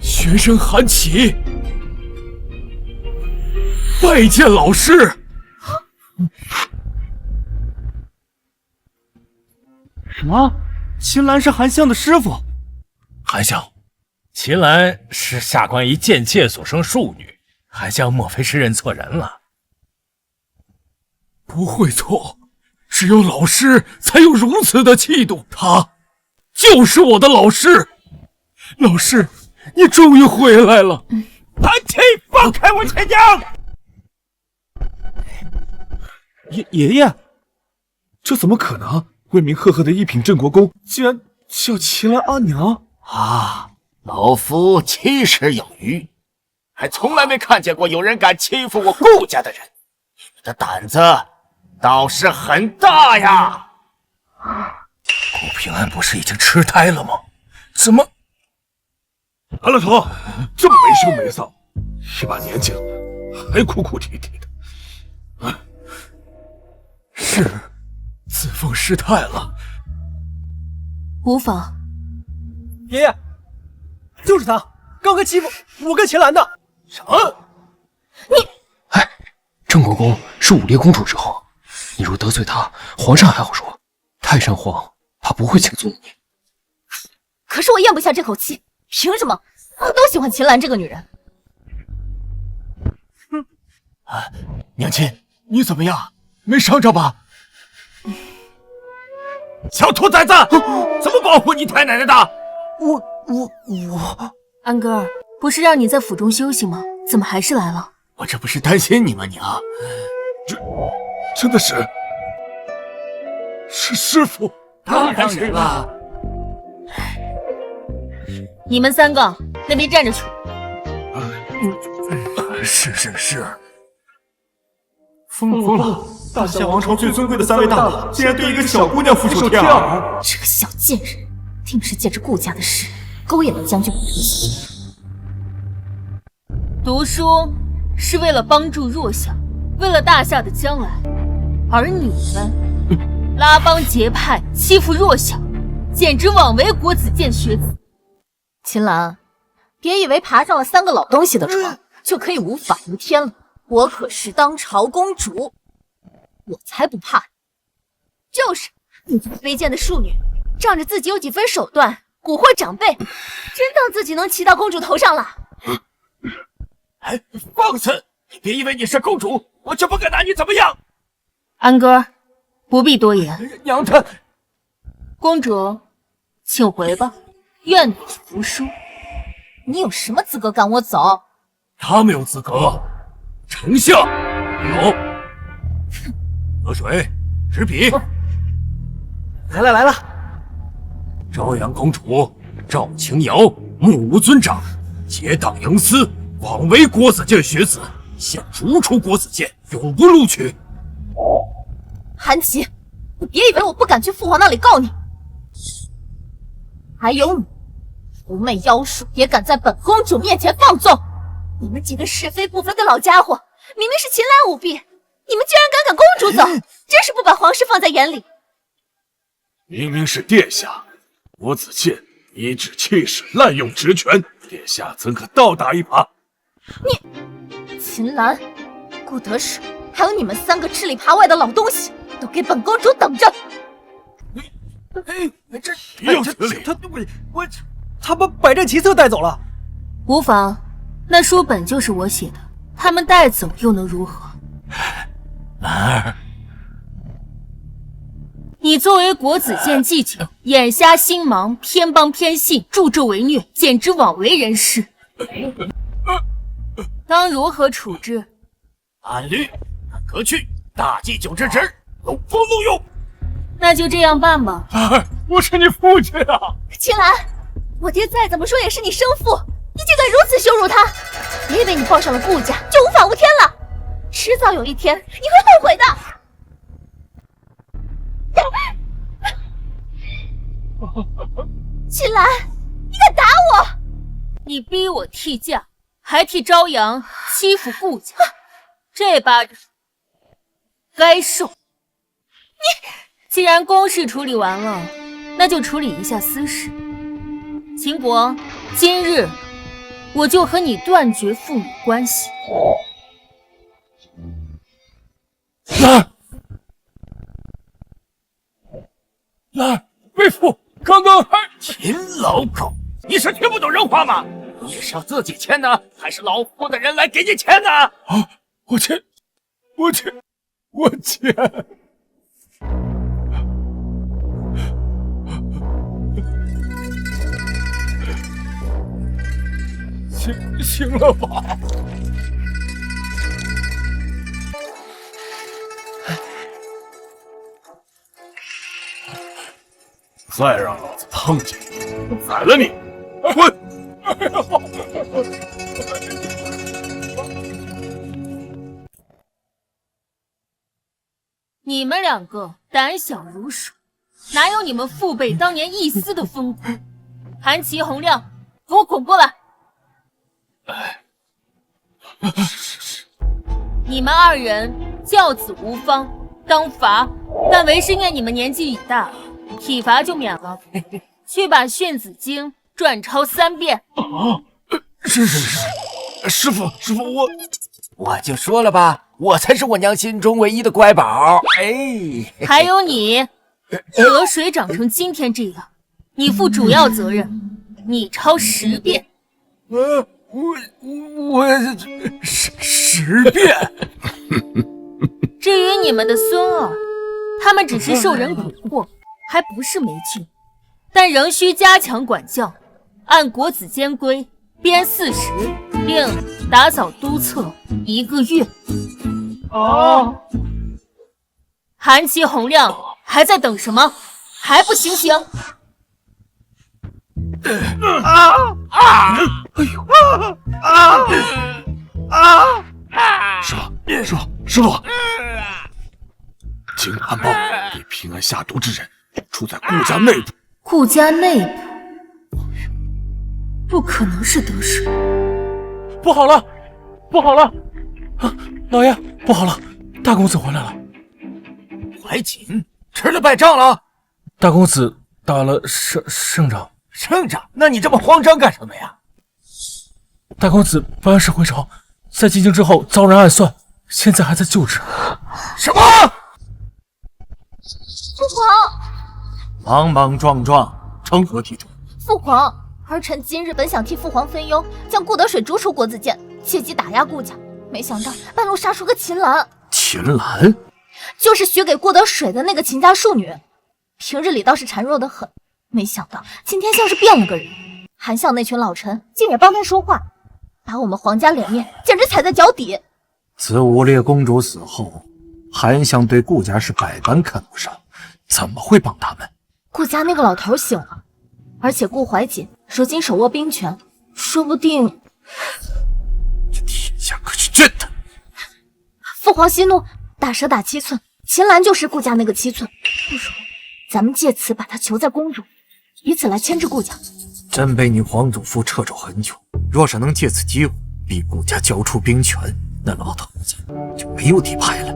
学生韩琦，拜见老师。什么？秦岚是韩相的师傅？韩相，秦岚是下官一贱妾所生庶女，韩相莫非是认错人了？不会错，只有老师才有如此的气度，他就是我的老师。老师，你终于回来了！韩琦，放开我亲娘！爷爷，这怎么可能？威名赫赫的一品镇国公，竟然叫秦岚阿娘啊，老夫7尺有余，还从来没看见过有人敢欺负我顾家的人。你的胆子倒是很大呀！顾平安不是已经痴呆了吗？怎么？安老头，这么没羞没臊，一把年纪了还哭哭啼啼的。啊，是子凤失态了。无妨。爷爷，就是他，刚刚欺负我跟秦岚的。什么？哎，郑国公是武烈公主之后，你若得罪他，皇上还好说，太上皇他不会轻纵你。可是我咽不下这口气，凭什么都喜欢秦岚这个女人？娘亲，你怎么样？没伤着吧？小兔崽子，怎么保护你太奶奶的？我，安哥儿，不是让你在府中休息吗？怎么还是来了？我这不是担心你吗，娘？真的是师傅。当然是了。你们3个那边站着去。是。疯了！大夏王朝最尊贵的3位大佬，竟然对一个小姑娘俯首帖耳！这个小贱人，定是借着顾家的事勾引了将军。读书是为了帮助弱小，为了大夏的将来，而你们拉帮结派，欺负弱小，简直枉为国子监学子。秦岚，别以为爬上了3个老东西的床就可以无法无天了。我可是当朝公主，我才不怕你。就是你这个卑贱的庶女，仗着自己有几分手段，蛊惑长辈，真当自己能骑到公主头上了？哎，放肆！你别以为你是公主，我就不敢拿你怎么样。安哥，不必多言。娘的，公主，请回吧，愿你服输。你有什么资格赶我走？他没有资格。丞相有。喝水，执笔。来了。朝阳公主赵清瑶目无尊长，结党营私，枉为国子监学子，现逐出国子监，永不录取。韩琦，你别以为我不敢去父皇那里告你。还有你，狐媚妖术，也敢在本公主面前放纵！你们几个是非不分的老家伙，明明是秦岚舞弊，你们居然敢赶公主走，真是不把皇室放在眼里。明明是殿下，国子监颐指气使，滥用职权，殿下怎可倒打一耙？秦岚、顾德使，还有你们3个吃里扒外的老东西，都给本公主等着！他把百战奇策带走了。无妨，那书本就是我写的，他们带走又能如何？兰儿，你作为国子监祭酒，眼瞎心盲，偏帮偏信，助纣为虐，简直枉为人师。当如何处置？按律革去大祭酒之职，有风录用。那就这样办吧。兰儿，我是你父亲啊！秦岚，我爹再怎么说也是你生父，你竟敢如此羞辱他！别以为你抱上了顾家就无法无天了，迟早有一天你会后悔的。秦岚，你敢打我！你逼我替嫁，还替朝阳欺负顾家，这巴掌该受。你既然公事处理完了，那就处理一下私事。秦国，今日我就和你断绝父女关系。兰儿，为父刚刚还……秦老狗，你是听不懂人话吗？你是要自己签呢，还是老夫的人来给你签呢？啊，我签。行了吧？再让老子碰见我宰了你！滚！你们两个胆小如鼠，哪有你们父辈当年一丝的风骨？韩琦、洪亮，给我滚过来！你们二人教子无方，当罚，但为师念你们年纪已大，体罚就免了，去把《训子经》转抄3遍。是，师傅，我就说了吧，我才是我娘心中唯一的乖宝。哎，还有你，河水长成今天这样，你负主要责任，你抄10遍。我10遍。至于你们的孙儿，他们只是受人蛊惑，还不是没菌，但仍需加强管教，按国子监规鞭40，并打扫督测1个月。韩琦、洪亮，还在等什么？还不醒醒！师傅！金汉豹给平安下毒之人住在顾家内部。顾家内部，不可能是得水。不好了！啊，老爷，不好了，大公子回来了。怀瑾吃了败仗了？大公子打了胜仗。胜仗？那你这么慌张干什么呀？大公子不按时回朝，在进京之后遭人暗算，现在还在救治。什么？父皇！莽莽撞撞，成何体统？父皇，儿臣今日本想替父皇分忧，将顾德水逐出国子监，借机打压顾家，没想到半路杀出个秦岚。秦岚？就是许给顾德水的那个秦家庶女，平日里倒是孱弱的很，没想到今天像是变了个人。韩相那群老臣竟也帮他说话，把我们皇家脸面简直踩在脚底。自武烈公主死后，韩相对顾家是百般看不上，怎么会帮他们？顾家那个老头醒了，而且顾怀瑾如今手握兵权，说不定……这天下可去劝他！父皇息怒，大蛇打7寸，秦岚就是顾家那个7寸，不如咱们借此把他囚在宫中，以此来牵制顾家。朕被你皇祖父掣肘很久，若是能借此机会逼顾家交出兵权，那老头子就没有底牌了。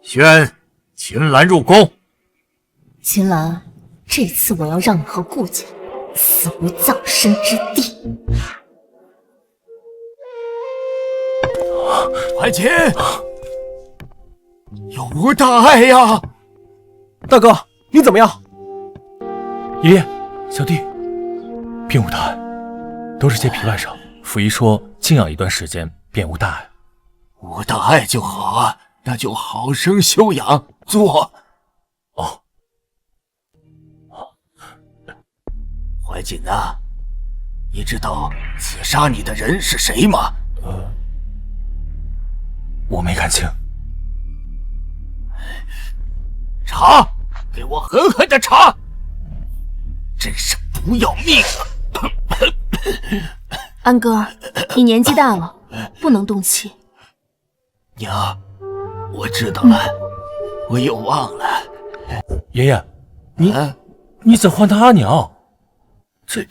宣秦岚入宫。秦岚，这次我要让你和顾家死无葬身之地。怀瑾，有无大碍呀？大哥，你怎么样？爷爷，小弟，并无大碍，都是些皮外伤。府医说静养一段时间，便无大碍。无大碍就好啊，那就好生休养，坐。怀瑾呐，你知道刺杀你的人是谁吗？我没看清。查，给我狠狠的查！真是不要命啊！安哥，你年纪大了，不能动气。娘，我知道了，我又忘了。爷爷，你怎唤他阿娘？这，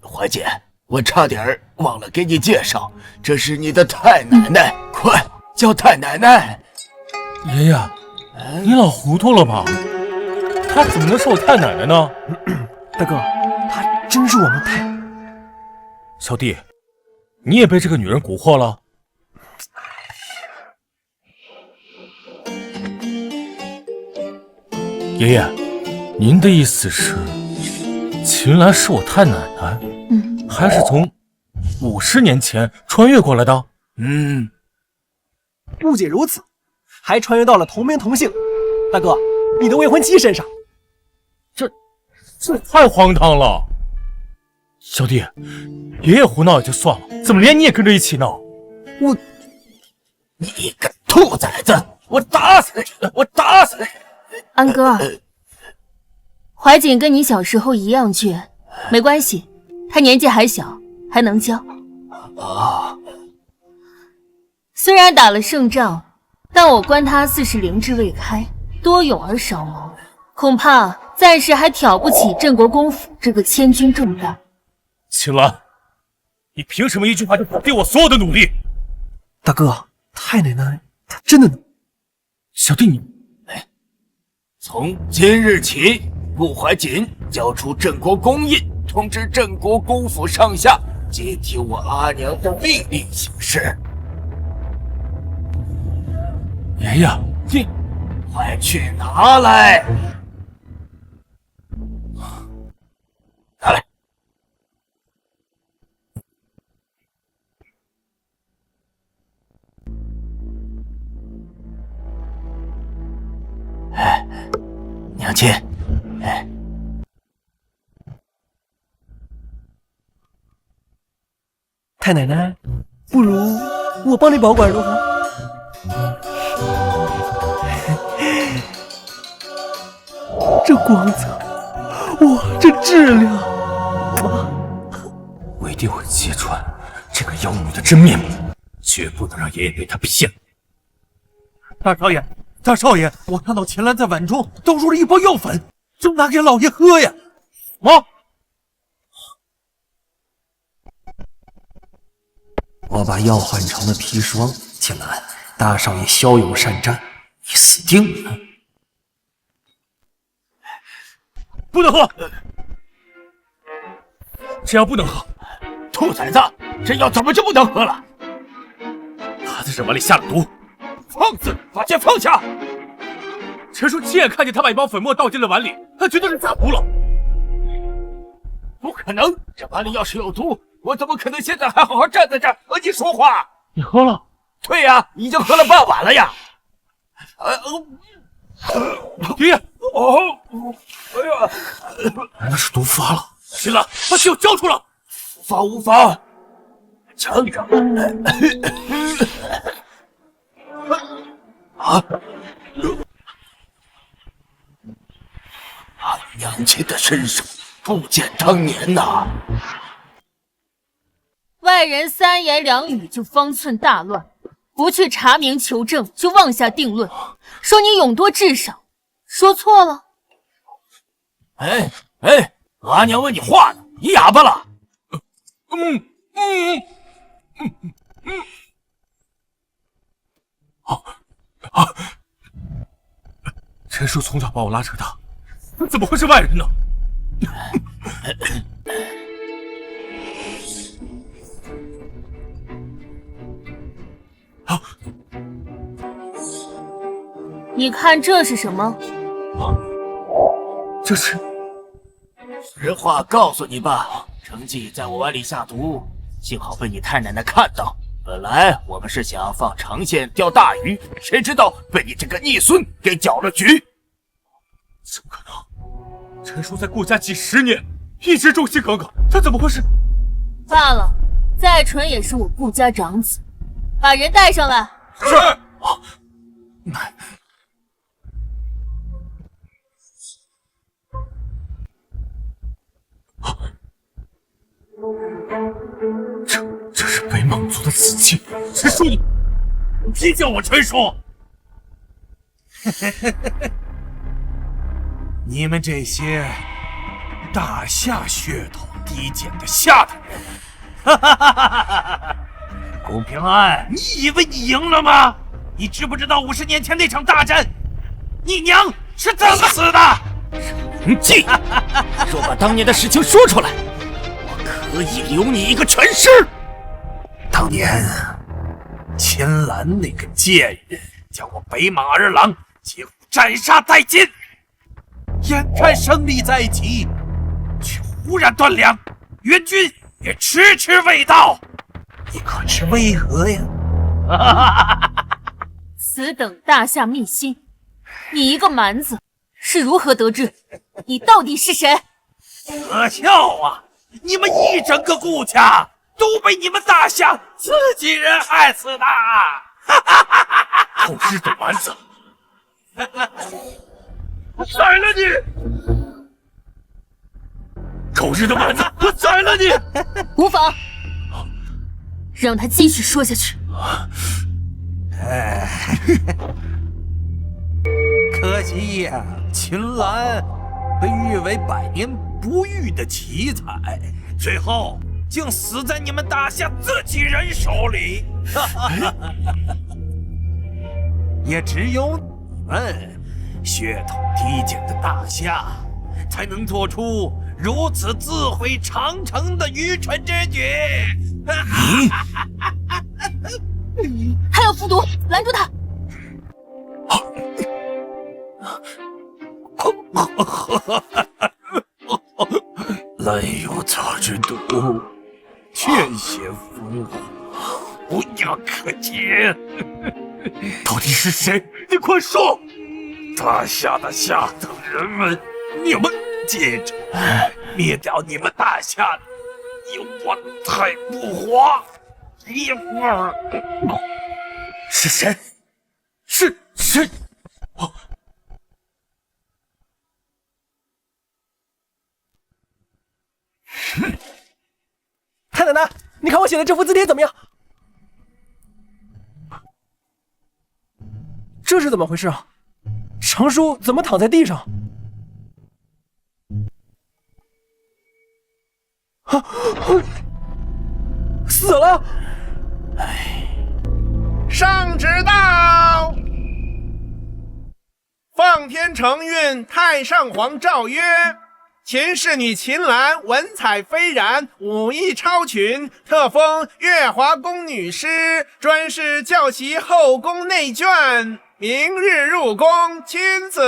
怀瑾，我差点忘了给你介绍，这是你的太奶奶，快叫太奶奶。爷爷，你老糊涂了吧？她怎么能是我太奶奶呢？大哥，她真是我们太……小弟，你也被这个女人蛊惑了？爷爷，您的意思是，秦岚是我太奶奶？还是从50年前穿越过来的？不仅如此，还穿越到了同名同姓。大哥，你的未婚妻身上。这太荒唐了！小弟，爷爷胡闹也就算了，怎么连你也跟着一起闹？你个兔崽子！我打死你！我打死你！安哥，怀瑾跟你小时候一样倔，没关系，他年纪还小，还能教。啊，虽然打了胜仗，但我观他似是灵智未开，多勇而少谋，恐怕暂时还挑不起镇国公府这个千钧重担。秦岚，你凭什么一句话就否定我所有的努力？大哥，太奶奶她真的能。小弟你，从今日起，顾怀瑾交出镇国公印，通知镇国公府上下接听我阿娘的命令行事。爷爷，你快去拿来！拿来！娘亲，太奶奶，不如我帮你保管如何？这光泽，哇，这质量，我一定会揭穿这个妖女的真面目，绝不能让爷爷被她骗。大少爷，大少爷，我看到秦岚在碗中倒入了一包药粉，正拿给老爷喝呀。啊！我把药换成了砒霜，秦岚，大少爷骁勇善战，你死定了！不能喝，这药不能喝。兔崽子，这药怎么就不能喝了？他在这碗里下了毒。放肆！把剑放下！陈叔亲眼看见他把一包粉末倒进了碗里，他绝对是下毒了。不可能，这碗里要是有毒，我怎么可能现在还好好站在这儿和你说话？你喝了？对呀，已经喝了半碗了呀。爷爷，哎呀，那是毒发了。秦岚，把酒交出来。无妨无妨，尝尝。娘亲的身手不减当年呐。外人三言两语就方寸大乱，不去查明求证就妄下定论，说你勇多智少，说错了？阿娘问你话呢，你哑巴了？陈叔从小把我拉扯大，怎么会是外人呢？你看这是什么？这是……实话告诉你吧，程记在我碗里下毒，幸好被你太奶奶看到。本来我们是想放长线钓大鱼，谁知道被你这个逆孙给搅了局。怎么可能？陈叔在顾家几十年，一直忠心耿耿，他怎么会是……罢了，再蠢也是我顾家长子，把人带上来。是。这是北莽族的死期。陈叔，你别叫我陈叔。你们这些大夏血统低贱的下等人！顾平安，你以为你赢了吗？你知不知道50年前那场大战，你娘是怎么死的？程记，若把当年的事情说出来，我可以留你一个全尸。当年秦岚那个贱人将我北莽儿郎几乎斩杀殆尽，眼看胜利在即，却忽然断粮，援军也迟迟未到，你可知为何呀？此等大夏秘辛，你一个蛮子是如何得知？你到底是谁？可笑啊！你们一整个顾家都被你们大夏自己人害死的！后日的蛮子！宰了你！狗日的蛮子，我宰了你！无妨，让他继续说下去。可惜呀，秦岚被誉为百年不遇的奇才，最后竟死在你们大夏自己人手里。也只有你们血统低贱的大夏，才能做出如此自毁长城的愚蠢之举。还有复读，拦住他！滥有草之毒，见血焚火，无药可解。到底是谁？你快说！大夏的下等人们，你们接着灭掉你们大夏的有我太不活一会儿。是谁？是我。太奶奶，你看我写的这幅字帖怎么样？这是怎么回事啊？程叔怎么躺在地上？死了！上旨到！奉天承运太上皇诏曰：秦氏女秦岚文采斐然，武艺超群，特封月华宫女师，专事教习后宫内眷。明日入宫亲赐。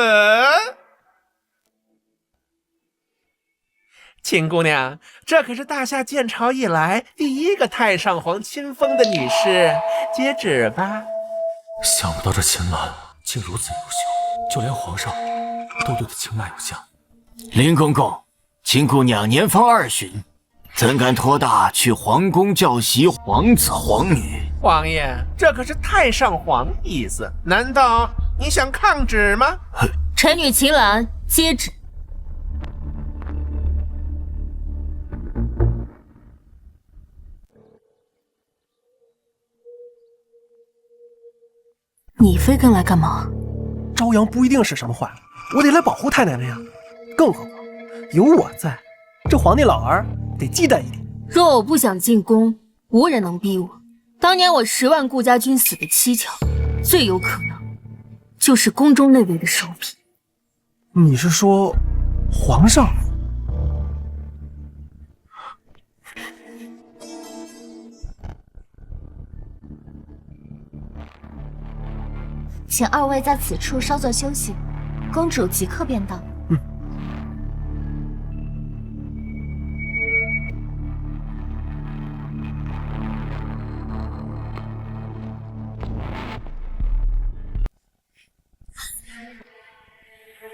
秦姑娘，这可是大夏建朝以来第一个太上皇亲封的女士，接旨吧。想不到这秦岚竟如此优秀，就连皇上都对她青睐有加。林公公，秦姑娘年方20，怎敢托大去皇宫教习皇子皇女？王爷，这可是太上皇意思，难道你想抗旨吗？臣女秦岚接旨。你非跟来干嘛？朝阳不一定是什么坏，我得来保护太奶奶呀。更何况有我在，这皇帝老儿得忌惮一点。若我不想进宫，无人能逼我。当年我10万顾家军死的蹊跷，最有可能就是宫中那位的手笔。你是说皇上？请二位在此处稍作休息，公主即刻便到。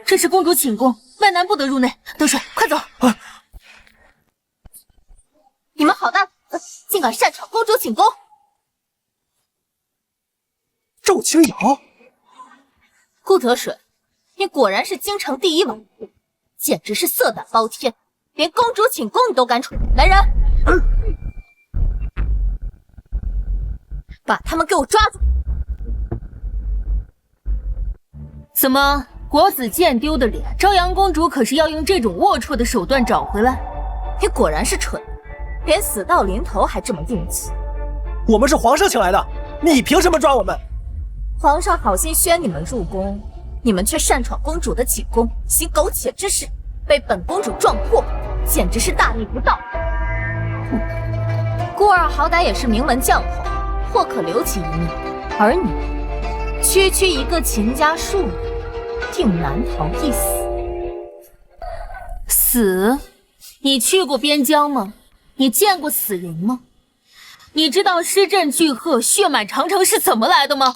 这是公主寝宫，外男不得入内。得水，快走！你们好大胆，竟敢擅闯公主寝宫！赵清瑶，顾得水，你果然是京城第一纨绔，简直是色胆包天，连公主寝宫你都敢闯！来人，把他们给我抓住！怎么？国子监丢的脸，朝阳公主可是要用这种龌龊的手段找回来。你果然是蠢，连死到临头还这么硬气。我们是皇上请来的，你凭什么抓我们？皇上好心宣你们入宫，你们却擅闯公主的寝宫，行苟且之事，被本公主撞破，简直是大逆不道。孤儿好歹也是名门将后，或可留其一命，而你，区区一个秦家庶女，定难逃一死。死？你去过边疆吗？你见过死人吗？你知道尸阵巨鹤、血满长城是怎么来的吗？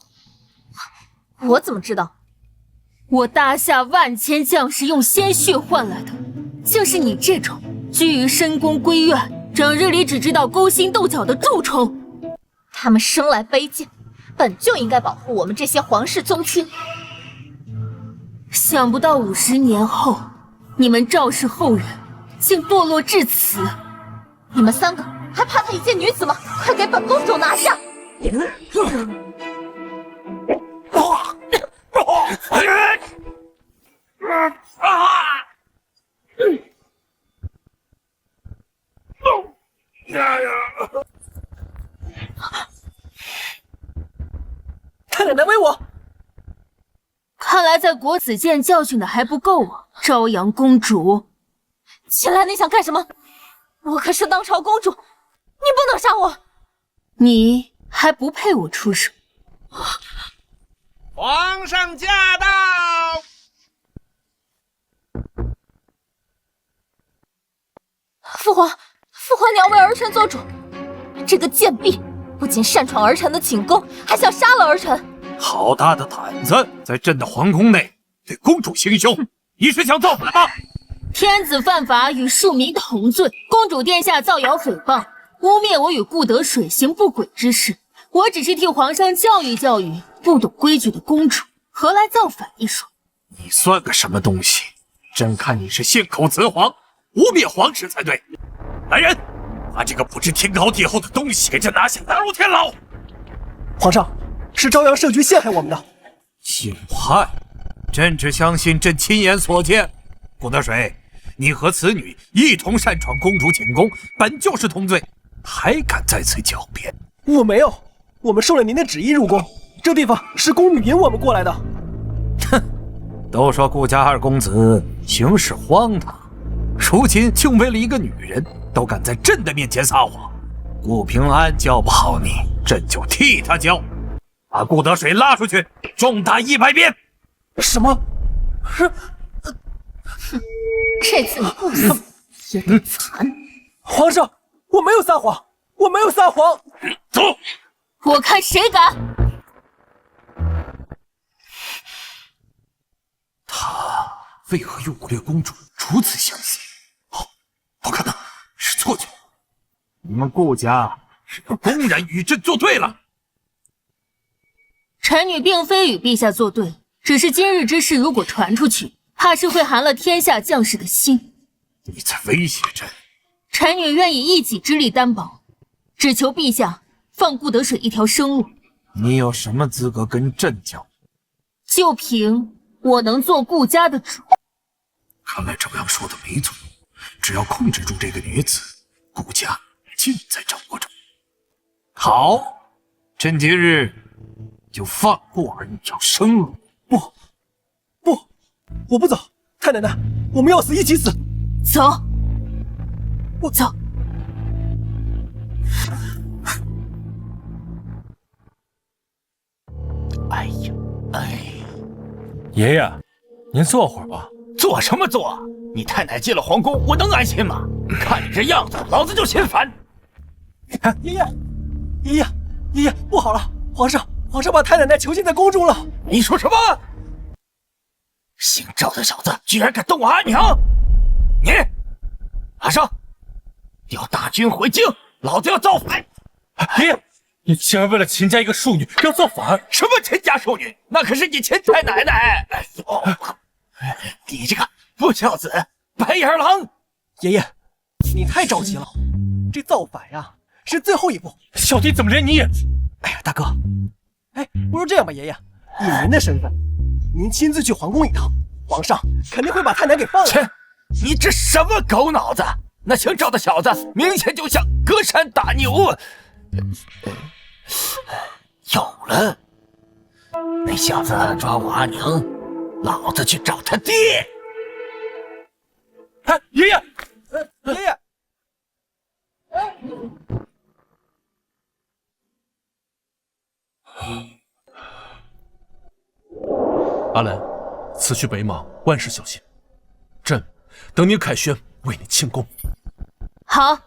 我怎么知道？我大夏万千将士用鲜血换来的，竟是你这种居于深宫闺院，整日里只知道勾心斗角的蛀虫。他们生来卑贱，本就应该保护我们这些皇室宗亲。想不到50年后，你们赵氏后人竟堕落至此。你们3个还怕他一介女子吗？快给本公主拿下！太奶奶威我！看来在国子监教训的还不够啊，朝阳公主。秦岚，你想干什么？我可是当朝公主，你不能杀我！你还不配我出手。皇上驾到！父皇，你要为儿臣做主。这个贱婢不仅擅闯儿臣的寝宫，还想杀了儿臣。好大的胆子，在朕的皇宫内对公主行凶！你是想造反吗？天子犯法与庶民同罪，公主殿下造谣诽谤，污蔑我与顾得水行不轨之事。我只是替皇上教育教育不懂规矩的公主，何来造反一说？你算个什么东西？朕看你是信口雌黄，污蔑皇室才对。来人，把这个不知天高地厚的东西给朕拿下，打入天牢！皇上，是朝阳圣君陷害我们的。陷害？朕只相信朕亲眼所见。顾得水，你和此女一同擅闯公主寝宫，本就是同罪，还敢在此狡辩？我没有，我们受了您的旨意入宫，这地方是宫女引我们过来的。哼，都说顾家二公子行事荒唐，如今竟为了一个女人都敢在朕的面前撒谎。顾平安教不好你，朕就替他教。把顾得水拉出去，重打100鞭。什么？这次你不死也得惨！皇上，我没有撒谎，我没有撒谎。走！我看谁敢！他为何与武略公主如此相似？哦，不可能，是错觉。你们顾家是要公然与朕作对了。臣女并非与陛下作对，只是今日之事如果传出去，怕是会寒了天下将士的心。你在威胁朕？臣女愿以一己之力担保，只求陛下放顾得水一条生路。你有什么资格跟朕较？就凭我能做顾家的主。看来朝阳说的没错，只要控制住这个女子，顾家尽在掌握中。好，朕今日就放顾儿一条生路。不，我不走。太奶奶，我们要死一起死。走，我走。哎呀，爷爷，您坐会儿吧。坐什么坐？你太奶进了皇宫，我能安心吗？看你这样子，老子就心烦。爷爷，不好了！皇上把太奶奶囚禁在宫中了。你说什么？姓赵的小子居然敢动我阿娘！你，马上调大军回京，老子要造反！爷爷，你竟然为了秦家一个庶女要造反？什么秦家庶女？那可是你秦太奶奶！哎呦，你这个不孝子，白眼狼！爷爷，你太着急了，这造反呀是最后一步。小弟怎么连你也……哎呀，大哥，不如这样吧，爷爷，以您的身份，您亲自去皇宫一趟，皇上肯定会把太奶给放了。切，你这什么狗脑子！那姓赵的小子明显就像隔山打牛。有了，那小子抓我阿娘，老子去找他爹。爷爷，爷爷。阿兰，此去北邙，万事小心。朕等你凯旋，为你庆功。好。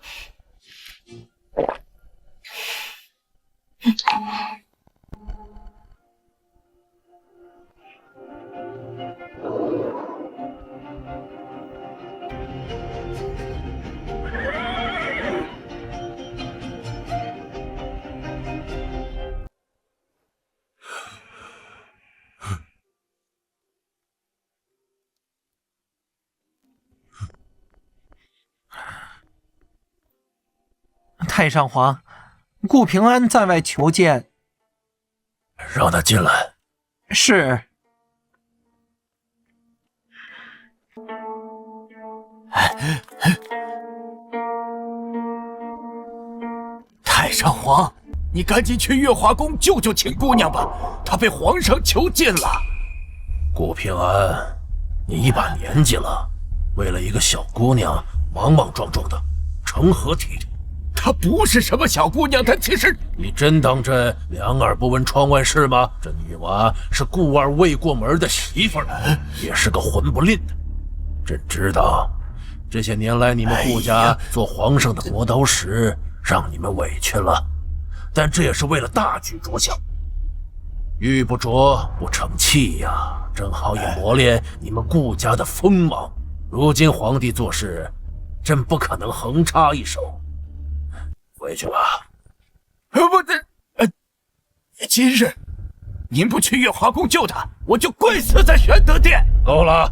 太上皇，顾平安在外求见。让他进来。是。太上皇，你赶紧去月华宫救救秦姑娘吧，她被皇上囚禁了。顾平安，你一把年纪了，为了一个小姑娘莽莽撞撞的，成何体统？她不是什么小姑娘，她其实……你真当真两耳不闻窗外事吗？这女娃是顾二未过门的媳妇儿，也是个混不吝的。朕知道，这些年来你们顾家做皇上的磨刀石，让你们委屈了，但这也是为了大局着想。玉不琢不成器呀，正好也磨练你们顾家的锋芒。如今皇帝做事，朕不可能横插一手。回去吧。今日您不去月华宫救她，我就跪死在玄德殿。够了！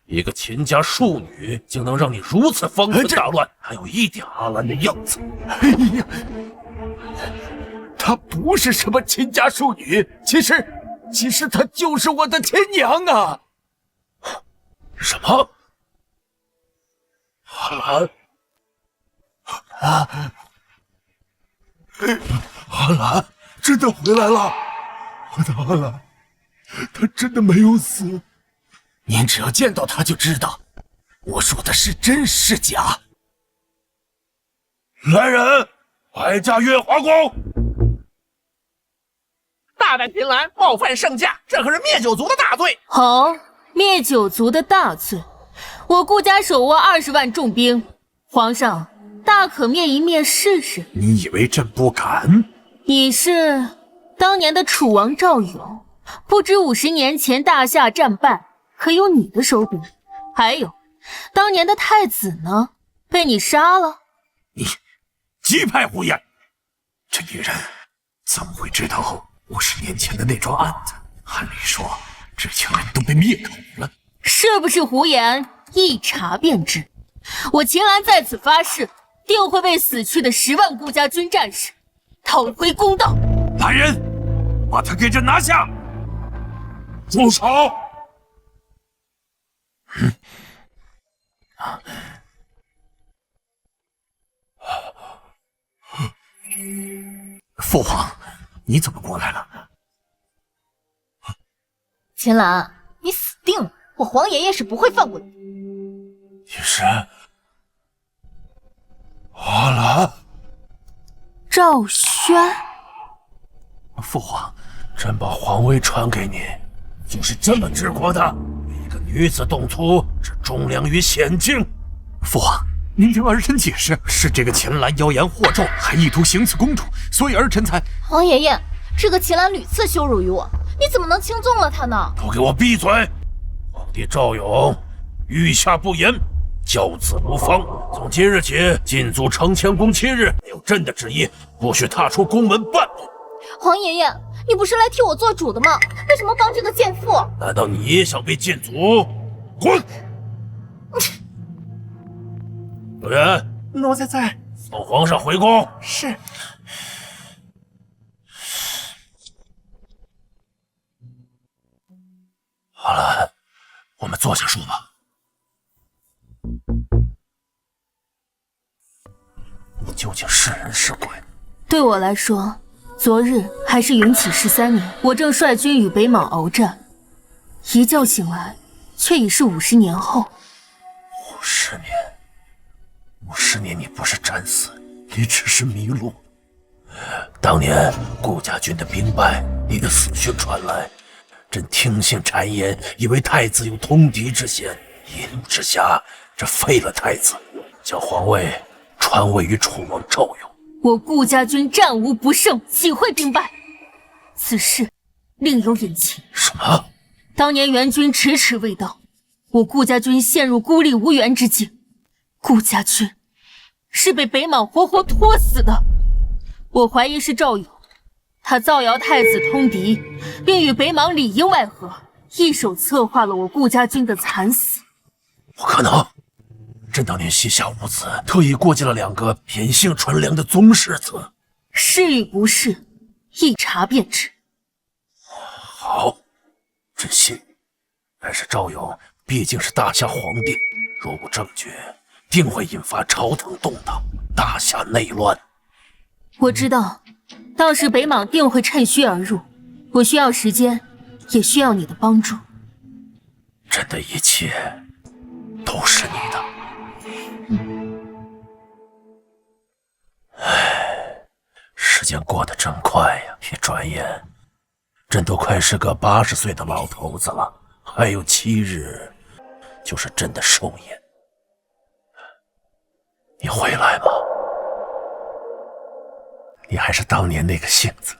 一个秦家庶女竟能让你如此方寸大乱，还有一点阿兰的样子。哎呀，她不是什么秦家庶女，其实她就是我的亲娘啊！什么？阿兰？阿兰真的回来了！我的阿兰，她真的没有死。您只要见到她就知道，我说的是真是假。来人，快驾月华宫！大胆秦岚冒犯圣驾，这可是灭九族的大罪。好，灭九族的大罪，我顾家手握20万重兵，皇上大可灭一灭试试。你以为朕不敢？你是当年的楚王赵勇，不知50年前大夏战败，可有你的手笔？还有，当年的太子呢？被你杀了？你鸡派胡言！这女人怎么会知道50年前的那桩案子？按理说，知情人都被灭口了。是不是胡言？一查便知。我秦岚在此发誓，定会为死去的10万顾家军战士讨回公道。来人，把他给朕拿下！住手！父皇，你怎么过来了？秦岚，你死定了！我皇爷爷是不会放过你。你是阿兰？赵轩？父皇，朕把皇位传给你，就是这么治国的。一个女子动粗，是忠良于险境。父皇，您听儿臣解释，是这个秦岚妖言惑众，还意图行刺公主，所以儿臣才……皇爷爷，这个秦岚屡次羞辱于我，你怎么能轻纵了他呢？都给我闭嘴！皇帝赵勇，御下不严，教子无方。从今日起，禁足承乾宫7日，没有朕的旨意，不许踏出宫门半步。皇爷爷，你不是来替我做主的吗？为什么帮这个贱妇？难道你也想被禁足？滚！有人，奴才在。送皇上回宫。是。阿兰，我们坐下说吧。你究竟是人是鬼？对我来说，昨日还是云起13年，我正率军与北莽鏖战，一觉醒来，却已是50年后。50年，你不是战死，你只是迷路。当年顾家军的兵败，你的死讯传来，朕听信谗言，以为太子有通敌之嫌，一怒之下，这废了太子，将皇位传位于楚王赵勇。我顾家军战无不胜，岂会兵败？此事另有隐情。什么？当年援军迟迟未到，我顾家军陷入孤立无援之境。顾家军是被北莽活活拖死的。我怀疑是赵勇，他造谣太子通敌，并与北莽里应外合，一手策划了我顾家军的惨死。不可能！朕当年膝下无子，特意过继了2个品性纯良的宗室子。是与不是，一查便知。好，朕信。但是赵勇毕竟是大夏皇帝，若无正觉，定会引发朝堂动荡，大夏内乱。我知道，到时北莽定会趁虚而入。我需要时间，也需要你的帮助。朕的一切都是你的。时间过得真快呀！一转眼，朕都快是个80岁的老头子了。还有7日，就是朕的寿宴。你回来吧，你还是当年那个性子。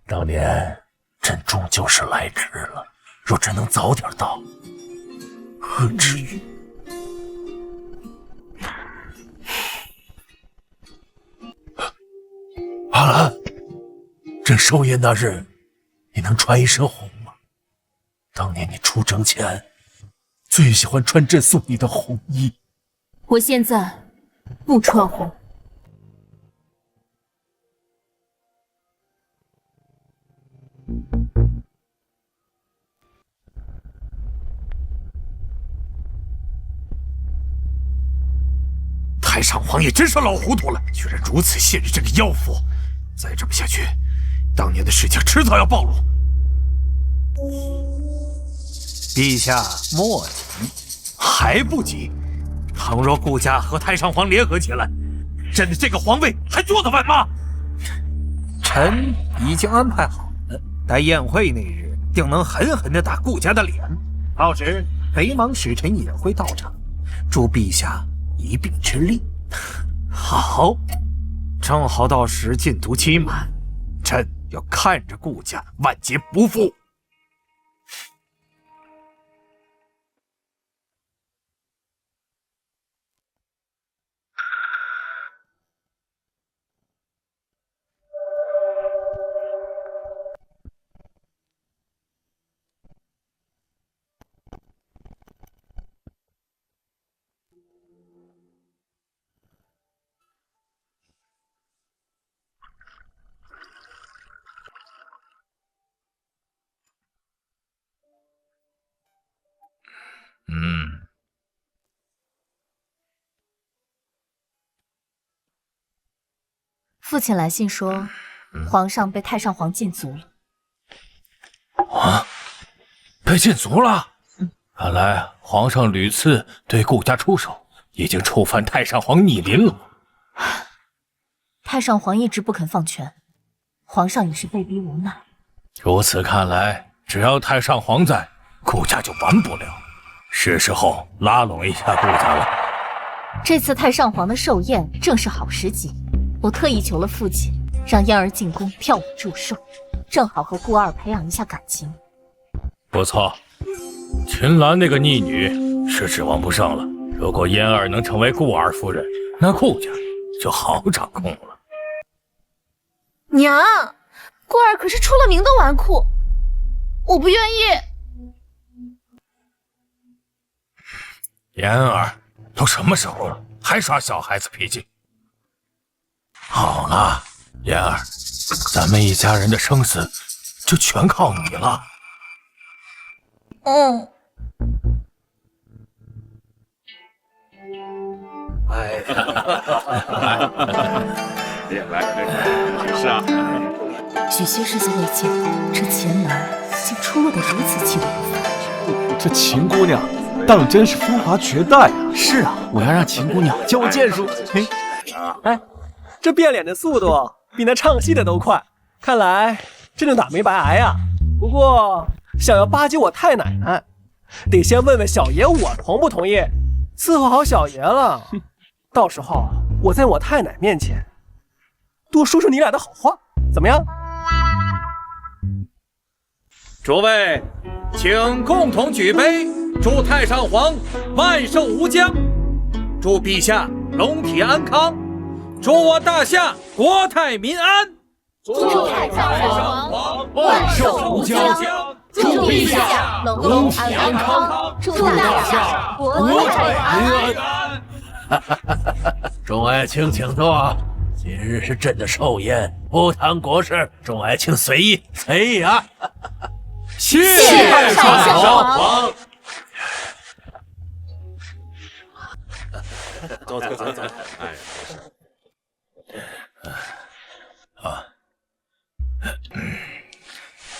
当年，朕终究是来迟了。若朕能早点到，何至于？阿兰，朕寿宴那日，你能穿一身红吗？当年你出征前，最喜欢穿朕送你的红衣。我现在不穿红。太上皇也真是老糊涂了，居然如此信任这个妖妇。再这么下去，当年的事情迟早要暴露。陛下莫急，还不急。倘若顾家和太上皇联合起来，朕的这个皇位还坐得稳吗？臣已经安排好了，待宴会那日，定能狠狠地打顾家的脸。到时北莽使臣也会到场，助陛下一臂之力。好，正好到时进度期满，朕要看着顾家万劫不复。父亲来信说，皇上被太上皇禁足了。啊，被禁足了？看来皇上屡次对顾家出手，已经触犯太上皇逆鳞了。太上皇一直不肯放权，皇上也是被逼无奈。如此看来，只要太上皇在，顾家就完不了。是时候拉拢一下顾家了。这次太上皇的寿宴正是好时机。我特意求了父亲，让嫣儿进宫跳舞祝寿，正好和顾二培养一下感情。不错，秦岚那个逆女是指望不上了。如果嫣儿能成为顾二夫人，那顾家就好掌控了。娘，顾二可是出了名的纨绔，我不愿意。嫣儿，都什么时候了，还耍小孩子脾气？好了，嫣儿，咱们一家人的生死就全靠你了。哎，是啊。许些日子未见，这秦岚竟出落得如此气度不凡。这秦姑娘当真是风华绝代啊！是啊，我要让秦姑娘教我剑术。哎，这变脸的速度比那唱戏的都快，看来真的打没白挨呀。不过想要巴结我太奶奶，得先问问小爷我同不同意。伺候好小爷了，到时候我在我太奶面前多说说你俩的好话，怎么样？诸位，请共同举杯，祝太上皇万寿无疆，祝陛下龙体安康，祝我大夏国泰民安。祝太上皇万寿无疆，祝陛下龙体安康。祝大厦国泰安安。众爱卿请坐，今日是朕的寿宴，不谈国事，众爱卿随意随意啊！谢太上皇。走。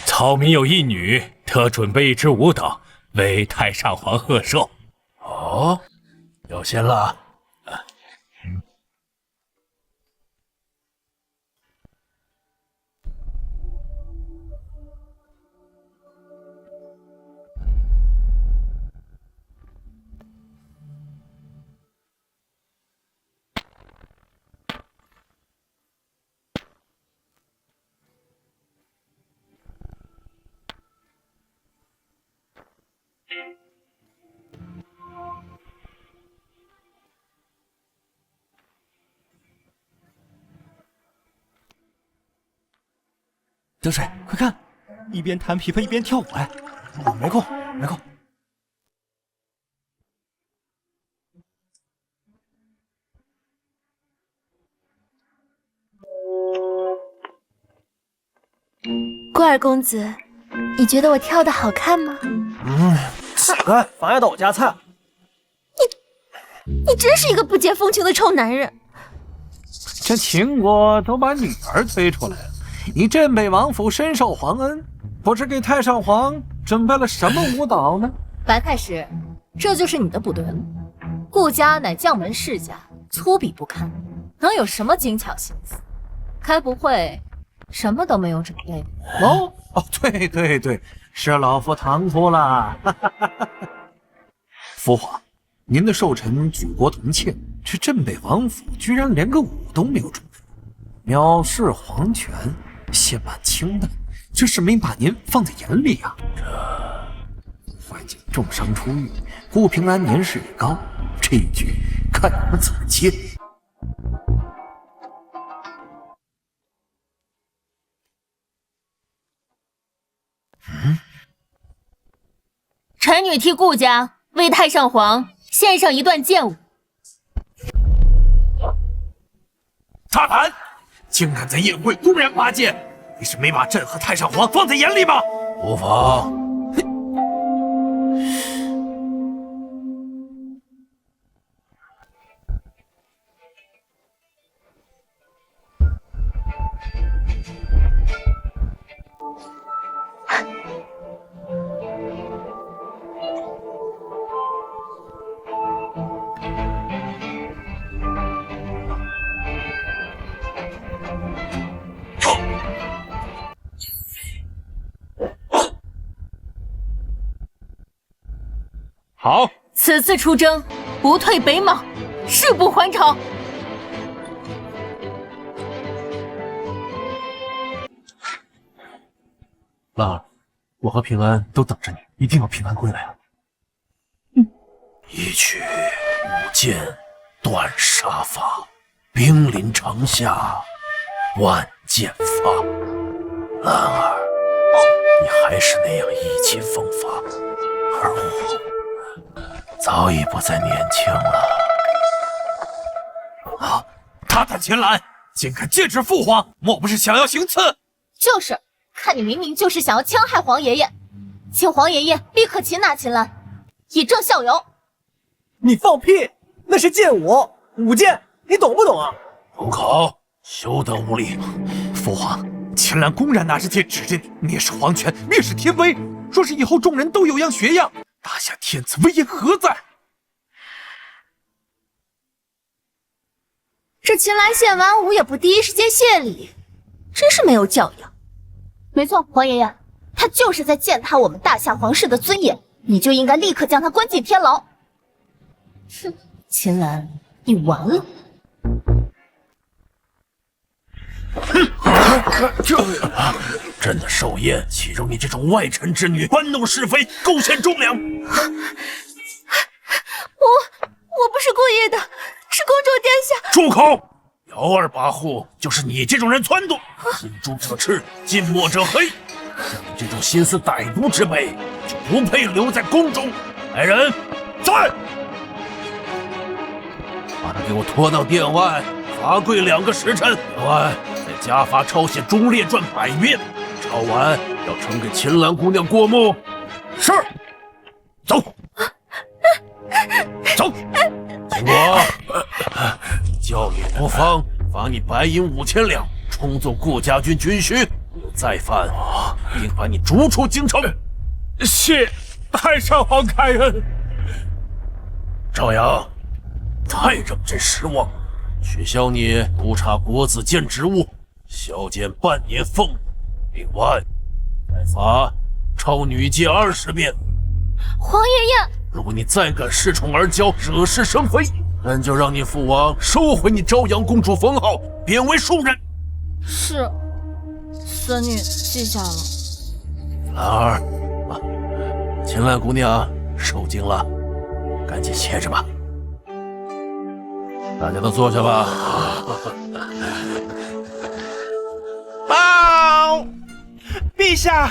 曹民有一女，特准备一支舞蹈为太上皇贺寿。哦，有心了。得水，快看，一边弹琵琶一边跳舞哎！没空。孤儿公子，你觉得我跳的好看吗？乞丐，妨碍到我家菜。你真是一个不解风情的臭男人！这秦国都把女儿推出来了，你镇北王府深受皇恩，不知给太上皇准备了什么舞蹈呢？白太师，这就是你的不对了。顾家乃将门世家，粗鄙不堪，能有什么精巧心思？该不会什么都没有准备吧？对，是老夫唐突了。父皇，您的寿辰举国同庆，这镇北王府居然连个舞都没有准备，藐视皇权，亵慢清淡，这是没把您放在眼里啊！怀瑾重伤出狱，顾平安年事已高，这一局看你们怎么接。臣女替顾家为太上皇献上一段剑舞。大胆！竟敢在宴会公然拔剑，你是没把朕和太上皇放在眼里吗？无妨。好，此次出征，不退北莽，誓不还朝。兰儿，我和平安都等着你，一定要平安归来啊！一曲舞剑断杀伐，兵临城下万剑发。兰儿，你还是那样意气风发，而我早已不再年轻了。啊！大胆秦岚，竟敢剑指父皇，莫不是想要行刺？就是，看你明明就是想要戕害皇爷爷，请皇爷爷立刻擒拿秦岚，以正效尤。你放屁！那是剑舞，舞剑，你懂不懂啊？住口！休得无礼！父皇，秦岚公然拿着剑指着你，蔑视皇权，蔑视天威，说是以后众人都有样学样，大夏天子威严何在？这秦岚献完舞也不第一时间谢礼，真是没有教养。没错，皇爷爷，他就是在践踏我们大夏皇室的尊严，你就应该立刻将他关进天牢。哼，秦岚，你完了！朕的寿宴岂容你这种外臣之女搬弄是非、构陷忠良？我不是故意的，是公主殿下。住口！摇儿跋扈就是你这种人撺掇，近朱者赤，近墨者黑。像你这种心思歹毒之辈，就不配留在宫中。来人，在！把他给我拖到殿外，罚跪2个时辰。另外，再加罚抄写《忠烈传》100遍。抄完要呈给秦岚姑娘过目。是。走。走。经过。教你无方，罚你白银5000两，充作顾家军军需。有再犯，并把你逐出京城。谢太上皇开恩。赵阳，太让朕失望，取消你督察国子监职务，削减半年俸禄，另外再罚抄女诫20遍。皇爷爷，如果你再敢恃宠而骄，惹是生非，朕就让你父王收回你朝阳公主封号，贬为庶人。是，孙女记下了。兰儿，秦岚姑娘受惊了，赶紧歇着吧。大家都坐下吧。报，陛下，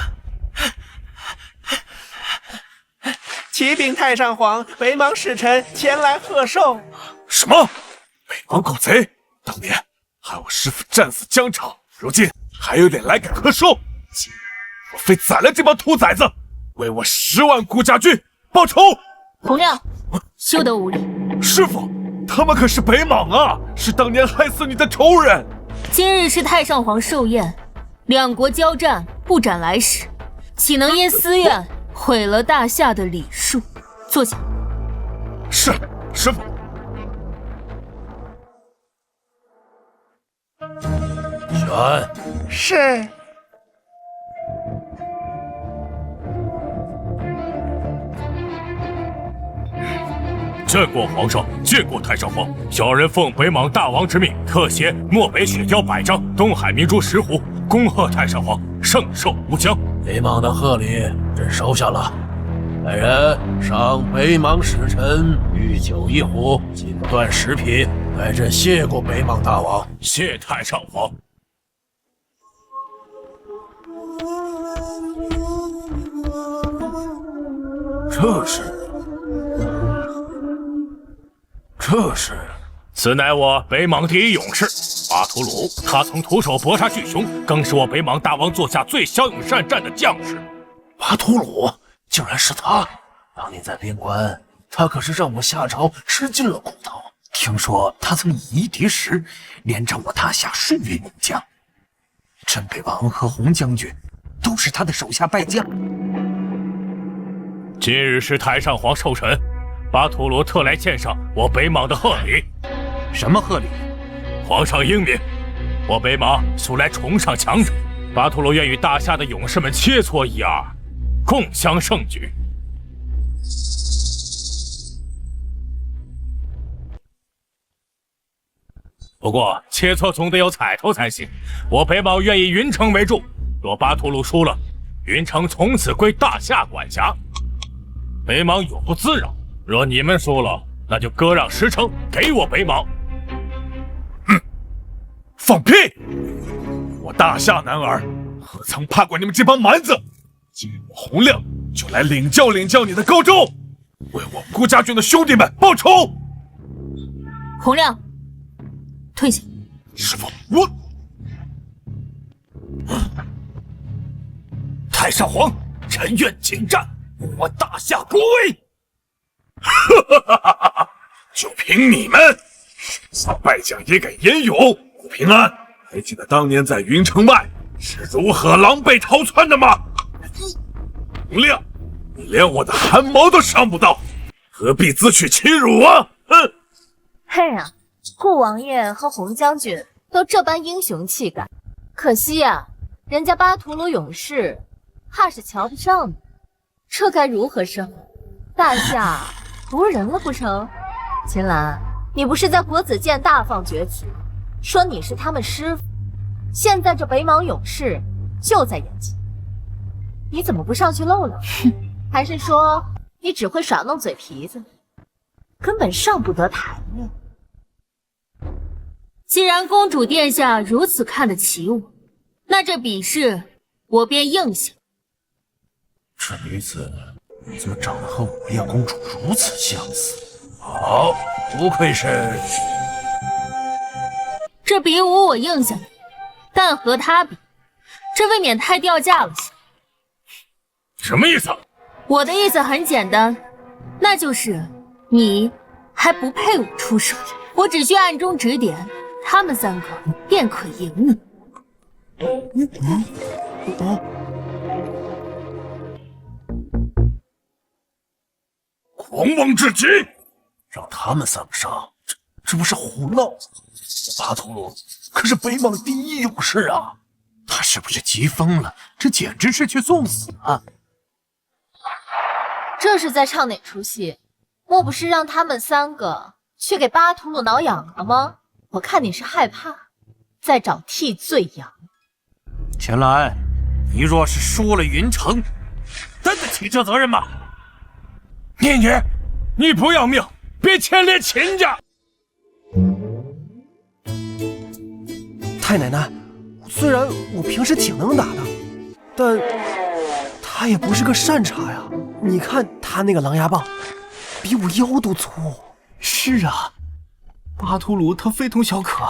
启禀太上皇，北莽使臣前来贺寿。什么？北莽狗贼，当年害我师父战死疆场，如今还有脸来敢贺寿？今日我非宰了这帮兔崽子，为我10万顾家军报仇！洪亮，休得无礼！师父，他们可是北莽啊，是当年害死你的仇人。今日是太上皇寿宴，2国交战，不斩来使，岂能因私怨毁了大夏的礼数？坐下。是，师父。选。是。见过皇上，见过太上皇。小人奉北莽大王之命，特携漠北雪貂100张，东海明珠10壶，恭贺太上皇圣寿无疆。北莽的贺礼，朕收下了。来人，赏北莽使臣御酒1壶，锦缎10匹，待朕谢过北莽大王。谢太上皇。这是，此乃我北莽第一勇士巴图鲁，他曾徒手搏杀巨熊，更是我北莽大王座下最骁勇善战的将士。巴图鲁，竟然是他！当年在边关，他可是让我夏朝吃尽了苦头。听说他曾以夷敌时，连战我大夏数员勇将。镇北王和洪将军都是他的手下败将。今日是太上皇寿辰，巴图鲁特来献上我北莽的贺礼。什么贺礼？皇上英明，我北莽素来崇尚强者，巴图鲁愿与大夏的勇士们切磋一二，共襄盛举。不过切磋总得有彩头才行，我北莽愿以云城为主，若巴图鲁输了，云城从此归大夏管辖，北莽永不滋扰。若你们输了，那就割让10城给我北莽。放屁！我大夏男儿何曾怕过你们这帮蛮子？今日我洪亮就来领教领教你的高招，为我顾家军的兄弟们报仇。洪亮，退下。师父，我太上皇，臣愿请战，我大夏国威。就凭你们，身下败将也敢言勇？顾平安，还记得当年在云城外是如何狼狈逃窜的吗？洪亮，你连我的汗毛都伤不到，何必自取其辱啊！哼！嘿呀，顾王爷和洪将军都这般英雄气概，可惜呀，人家巴图鲁勇士怕是瞧不上你，这该如何是好？大夏无人了不成？秦岚，你不是在国子监大放厥词，说你是他们师傅，现在这北莽勇士就在眼前，你怎么不上去露露？还是说你只会耍弄嘴皮子，根本上不得台面？既然公主殿下如此看得起我，那这比试我便应下。这女子怎么长得和我亚公主如此相似？好，不愧是……这比武我应下你，但和他比，这未免太掉价了些。什么意思？我的意思很简单，那就是你还不配我出手，我只需暗中指点，他们3个便可赢你。狂妄至极，让他们3个上，这不是胡闹吗？巴图鲁可是北莽第一勇士啊！他是不是急疯了？这简直是去送死啊！这是在唱哪出戏？莫不是让他们3个去给巴图鲁挠痒了吗？我看你是害怕，在找替罪羊。秦岚，你若是输了云城，担得起这责任吗？聂女，你不要命，别牵连秦家。太奶奶，虽然我平时挺能打的，但他也不是个善茬呀。你看他那个狼牙棒，比我腰都粗。是啊，巴图鲁他非同小可，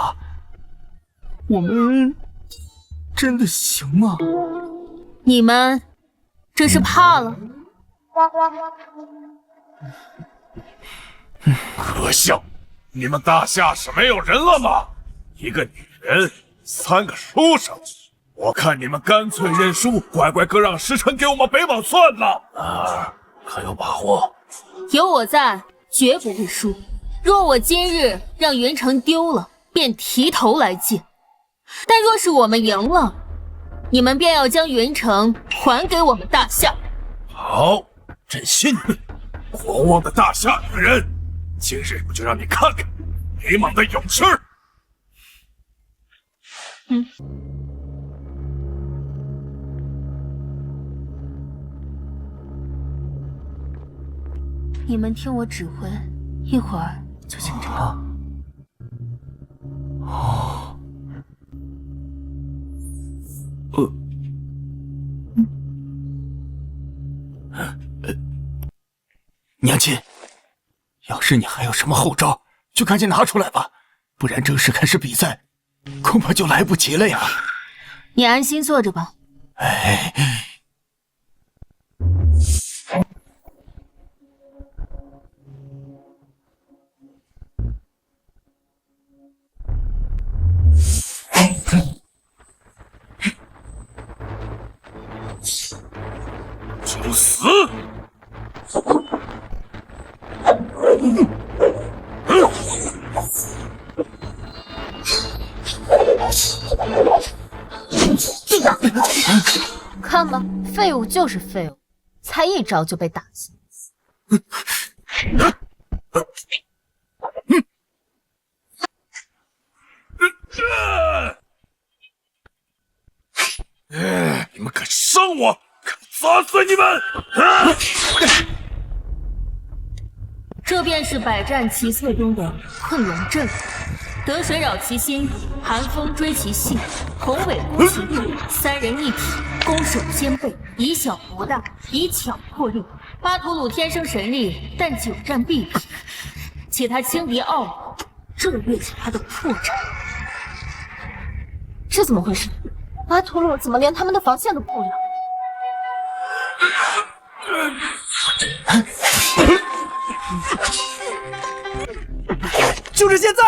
我们真的行吗？你们这是怕了？可笑！你们大夏是没有人了吗？一个女人，3个书生，我看你们干脆认输，乖乖割让时辰给我们北莽算了。可有把握？有我在，绝不会输。若我今日让云城丢了，便提头来见；但若是我们赢了，你们便要将云城还给我们大夏。好，朕信你，狂妄的大夏女人！今日我就让你看看北莽的勇士！你们听我指挥，一会儿就清场了。娘亲，要是你还有什么后招，就赶紧拿出来吧，不然正式开始比赛，恐怕就来不及了呀。你安心坐着吧。哎，就死！看吧，废物就是废物，才一招就被打死。你们敢伤我，敢砸死你们！这便是百战奇策中的困龙阵，得水扰其心，寒风追其细，宏伟孤其力，3人一体，攻守兼备，以小博大，以巧破硬。巴图鲁天生神力，但久战必疲，且他轻敌傲骨，这便是他的破绽。这怎么回事？巴图鲁怎么连他们的防线都破了？就是现在！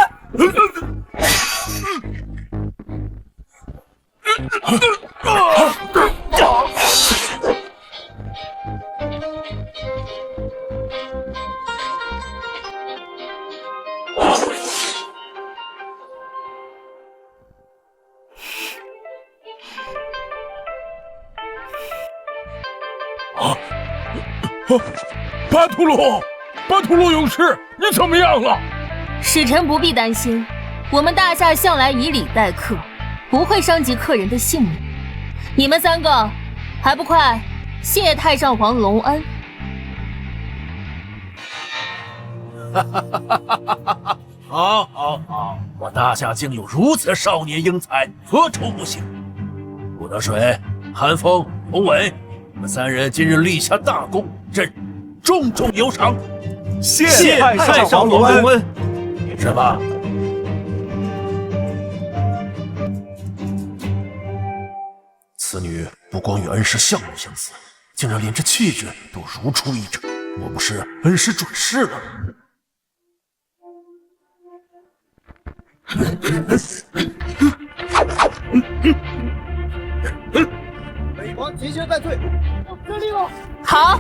巴图鲁，巴图鲁勇士，你怎么样了？使臣不必担心，我们大夏向来以礼待客，不会伤及客人的性命。你们3个还不快谢太上皇隆恩！好，好，好！我大夏竟有如此少年英才，何愁不行？顾得水、韩风、洪伟，你们3人今日立下大功，朕重重有赏。谢太上皇隆恩。是吧？此女不光与恩师项羽相似，竟然连这气质都如出一辙，莫不是恩师转世了？北王急先败退，得令了。好，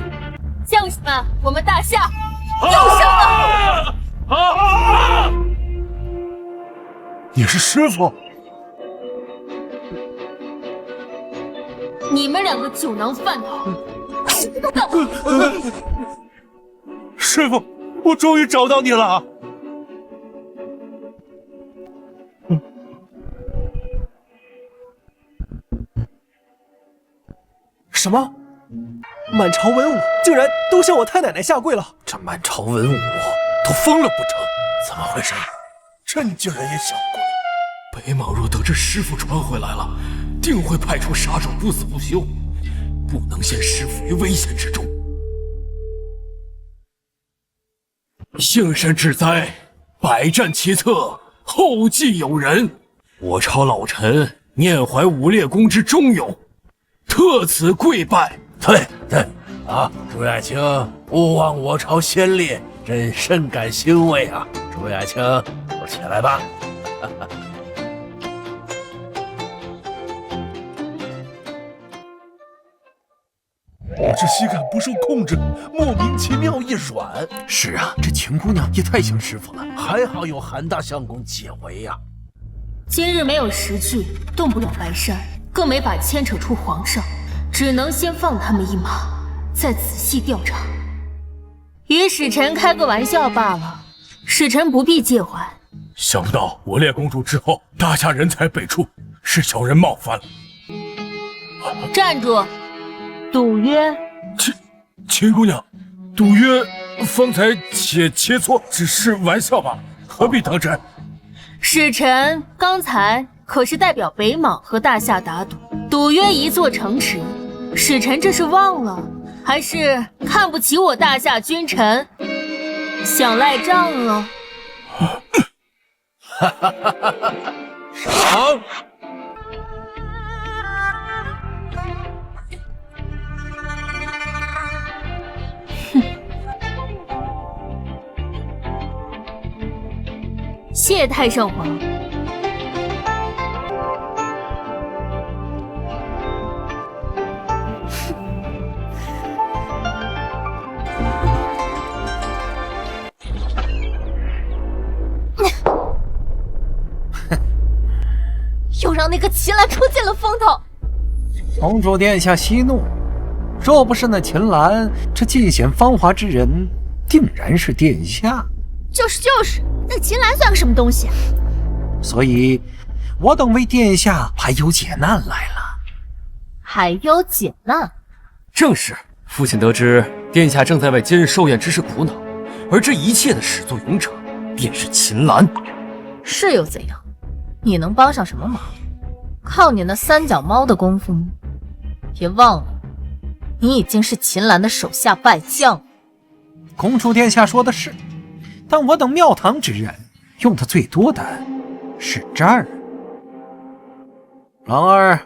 将士们，我们大夏又胜了！你是师傅？你们2个酒囊饭桶，师傅，我终于找到你了。什么？满朝文武竟然都向我太奶奶下跪了！这满朝文武都疯了不成？怎么回事？朕竟然也想跪！北莽若得知师傅传回来了，定会派出杀手不死不休，不能陷师傅于危险之中。幸甚至哉，百战齐策，后继有人。我朝老臣念怀武烈公之忠勇，特此跪拜。对，朱爱卿勿忘我朝先烈，朕甚感欣慰啊！朱爱卿，起来吧。我这膝盖不受控制，莫名其妙一软。是啊，这秦姑娘也太像师傅了。还好有韩大相公解围呀。今日没有实据，动不了白山，更没法牵扯出皇上，只能先放他们一马，再仔细调查。与使臣开个玩笑罢了，使臣不必介怀。想不到我列公主之后，大夏人才辈出，是小人冒犯了。站住！赌约，秦姑娘，赌约方才切磋，只是玩笑吧，何必当真？使臣刚才可是代表北莽和大夏打赌，赌约一座城池，使臣这是忘了，还是看不起我大夏君臣，想赖账了？赏！谢太上皇。又让那个秦岚出尽了风头。公主殿下息怒，若不是那秦岚，这尽显芳华之人，定然是殿下。就是，那秦岚算个什么东西？所以，我等为殿下排忧解难来了。排忧解难？正是。父亲得知殿下正在为今日寿宴之事苦恼，而这一切的始作俑者便是秦岚。是又怎样？你能帮上什么忙？靠你那三脚猫的功夫吗？别忘了，你已经是秦岚的手下败将。公主殿下说的是，但我等庙堂之人用的最多的是这儿。狼儿，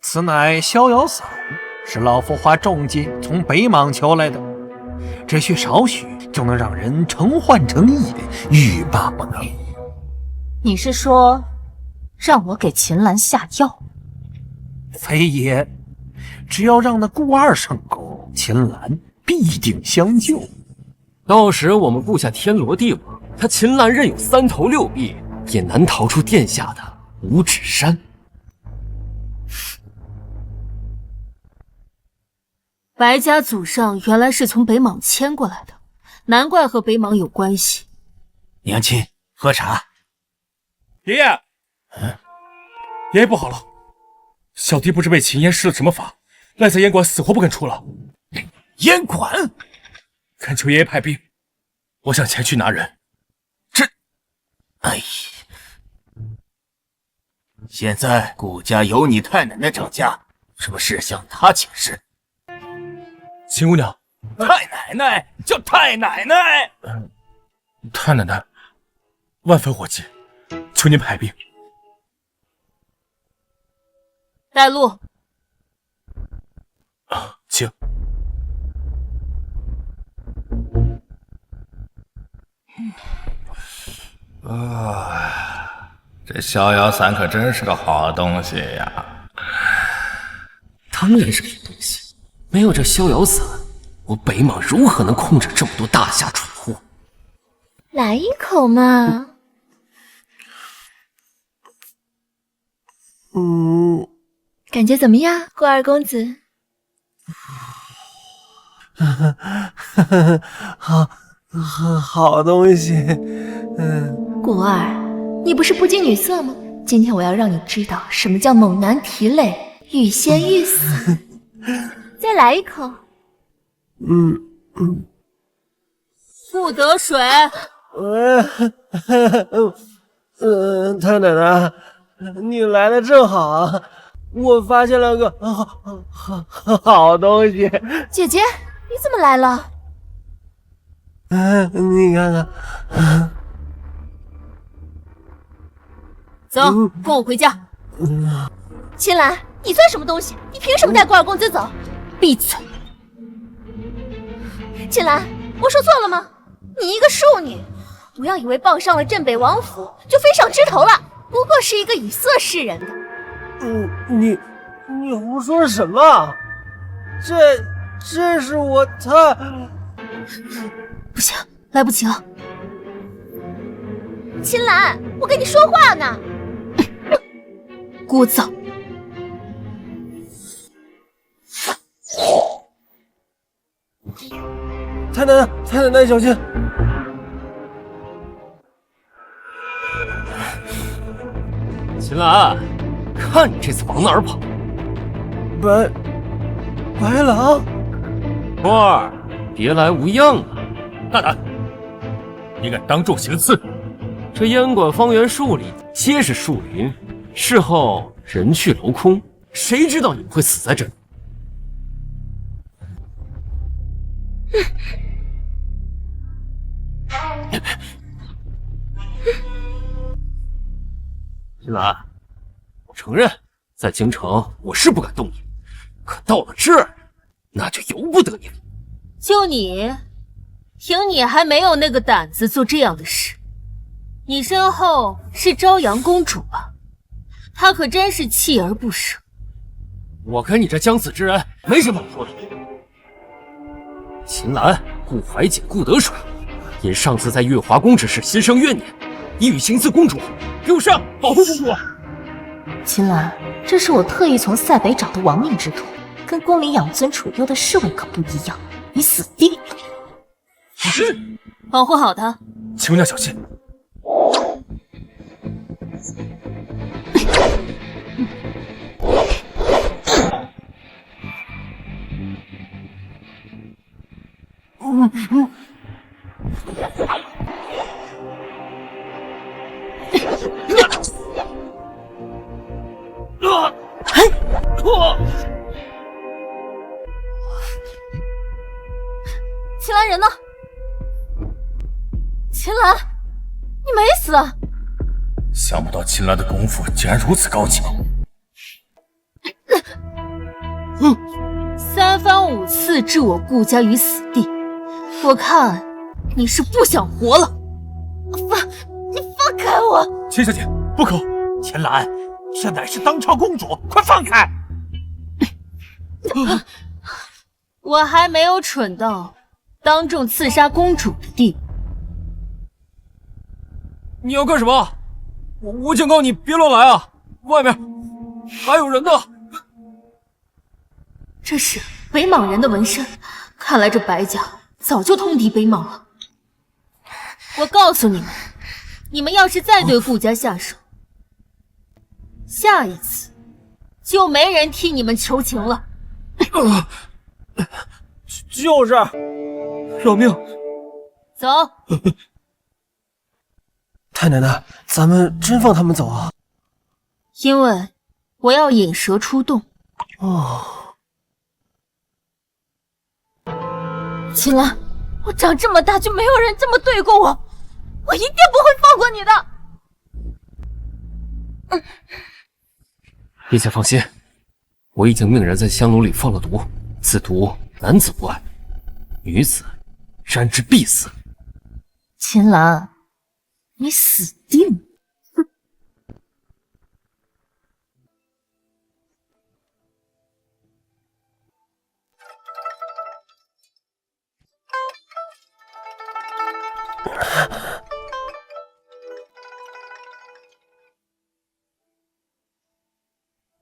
此乃逍遥伞，是老夫花重金从北莽求来的，只需少许就能让人承幻成意，欲罢不能。你是说让我给秦岚下药？非也，只要让那顾二上钩，秦岚必定相救。到时我们布下天罗地网，他秦岚任有3头6臂，也难逃出殿下的五指山。白家祖上原来是从北莽迁过来的，难怪和北莽有关系。娘亲，喝茶。爷爷，爷爷不好了，小弟不知被秦烟施了什么法，赖在烟馆死活不肯出了。烟馆？恳求爷爷派兵，我想前去拿人。哎，现在顾家由你太奶奶掌家，什么事向她请示。秦姑娘，太奶奶叫太奶奶。太奶奶，万分火急，求您排兵。带路。请。这逍遥伞可真是个好东西呀！当然是好东西，没有这逍遥伞，我北莽如何能控制这么多大夏蠢货？来一口嘛。感觉怎么样，顾二公子？好东西。顾二，你不是不近女色吗？今天我要让你知道什么叫猛男提泪，欲仙欲死。再来一口。不得水。太奶奶，你来的正好啊！我发现了个好东西。姐姐，你怎么来了？你看看。走，跟我回家。秦岚，你算什么东西？你凭什么带顾二公子走？闭嘴！秦岚，我说错了吗？你一个庶女，不要以为傍上了镇北王府就飞上枝头了，不过是一个以色示人的。你胡说什么？这是我太……不行，来不及了。秦岚，我跟你说话呢。聒噪！太奶奶小心！秦岚，看你这次往哪儿跑！白狼，波儿，别来无恙啊！大胆！你敢当众行刺？这烟馆方圆数里皆是树林，事后人去楼空，谁知道你们会死在这里？秦岚，我承认，在京城我是不敢动你，可到了这儿，那就由不得你了。就你，凭你还没有那个胆子做这样的事。你身后是朝阳公主吧？她可真是锲而不舍。我跟你这将死之人没什么好说的。秦岚、顾怀瑾、顾得水，因上次在月华宫之事心生怨念，意欲行刺公主，给我上，保护公主。秦岚，这是我特意从塞北找的亡命之徒，跟宫里养尊处优的侍卫可不一样，你死定了！保护好她。秦姑娘小心。秦岚人呢？秦岚，你没死啊？想不到秦岚的功夫竟然如此高强。三番五次置我顾家于死地，我看你是不想活了。你放开我！秦小姐，不可！秦岚，这乃是当朝公主，快放开！我还没有蠢到当众刺杀公主的地步。你要干什么？我警告你别乱来啊！外面还有人呢。这是北莽人的纹身，看来这白家早就通敌北莽了。我告诉你们，你们要是再对顾家下手，下一次就没人替你们求情了。就是，饶命！走。太奶奶，咱们真放他们走啊？因为我要引蛇出洞。哦，秦岚，我长这么大就没有人这么对过我，我一定不会放过你的。陛下放心，我已经命人在香炉里放了毒，此毒男子不爱，女子沾之必死。秦岚，你死定！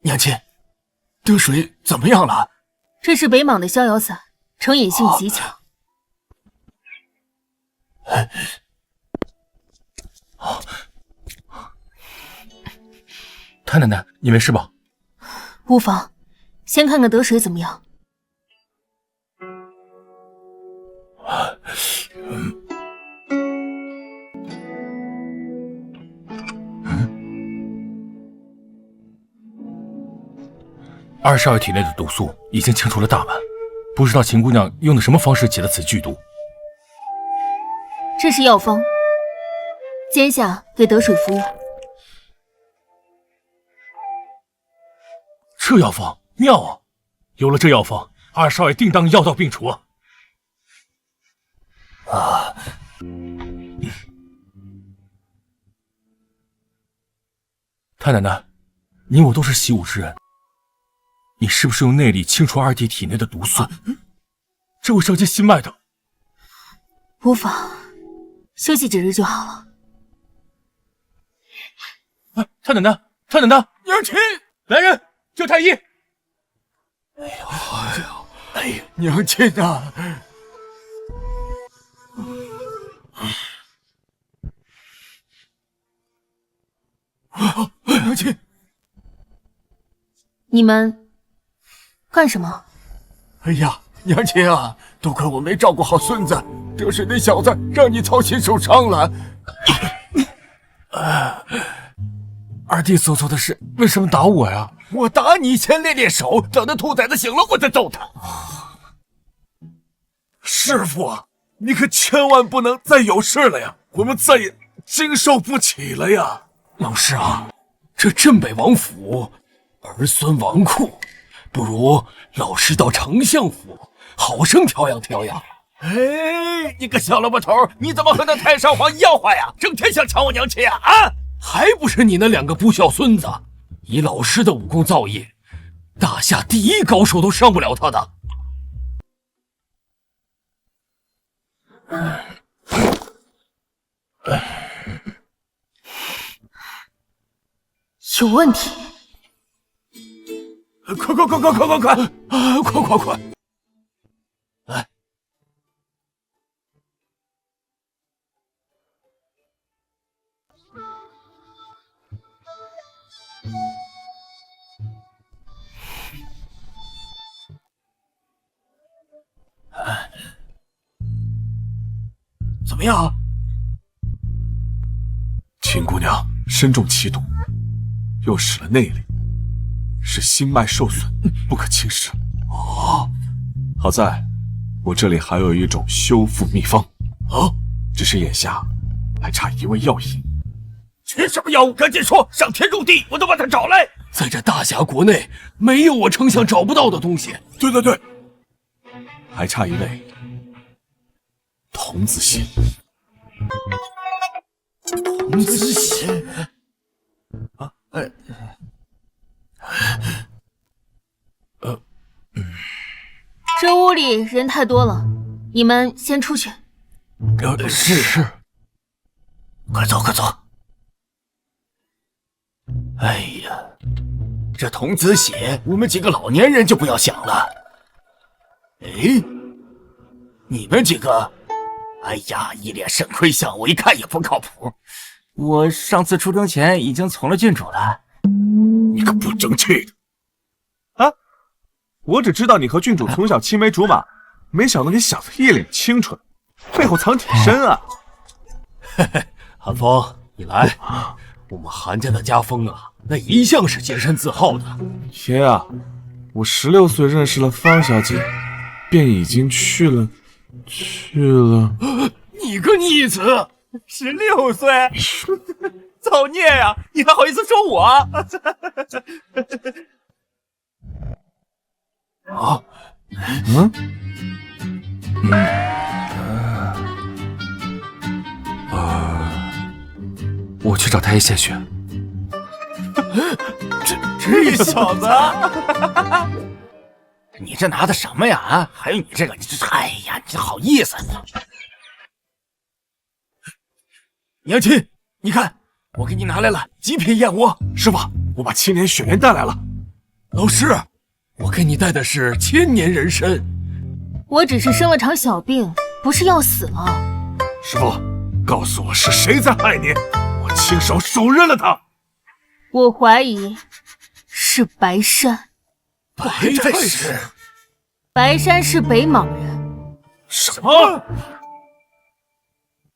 娘亲，得水怎么样了？这是北莽的逍遥散，成瘾性极强。太奶奶，你没事吧？无妨，先看看得水怎么样。二少爷体内的毒素已经清除了大半，不知道秦姑娘用的什么方式解了此剧毒。这是药方，煎下给得水服用。这药方妙啊！有了这药方，二少爷定当药到病除啊！太奶奶，你我都是习武之人，你是不是用内力清除二弟体内的毒素？这会伤及心脉的。无妨，休息几日就好了。太奶奶，太奶奶，娘亲，来人，救太医！哎呀，娘亲啊！娘亲，你们干什么？哎呀，娘亲啊，都怪我没照顾好孙子，得水那小子让你操心受伤了。二弟所做的事，为什么打我呀？我打你先练练手，等那兔崽子醒了我再揍他。师傅，你可千万不能再有事了呀，我们再也经受不起了呀。老师啊，这镇北王府儿孙纨绔，不如老师到丞相府好生调养调养。哎，你个小萝卜头，你怎么和那太上皇一样坏呀？整天想抢我娘亲呀！啊！还不是你那两个不孝孙子！以老师的武功造诣，大夏第一高手都伤不了他的。有问题！快！来，怎么样？秦姑娘身中奇毒，又使了内力，使心脉受损，不可轻视。哦，好在我这里还有一种修复秘方。哦，只是眼下还差一味药引。缺什么药物？赶紧说，上天入地我都把它找来。在这大夏国内，没有我丞相找不到的东西。对，还差一味童子血。童子血啊？这屋里人太多了，你们先出去。是。快走！哎呀，这童子血，我们几个老年人就不要想了。哎，你们几个，哎呀，一脸肾亏相，我一看也不靠谱。我上次出征前已经从了郡主了。你个不争气的！啊，我只知道你和郡主从小青梅竹马，没想到你小子一脸清纯，背后藏挺深啊！嘿嘿，韩风，你来，我们韩家的家风啊，那一向是洁身自好的。爷啊，我16岁认识了方小姐，便已经去了。你个逆子！16岁，造孽呀！你还好意思说我？啊，我去找太医献血。这小子，你这拿的什么呀？啊，还有你这个，哎呀，你这好意思？娘亲，你看，我给你拿来了极品燕窝。师傅，我把千年雪莲带来了。老师，我给你带的是千年人参。我只是生了场小病，不是要死了。师傅，告诉我是谁在害你，我亲手手刃了他。我怀疑是白山。白太师？白山是北莽人。什么？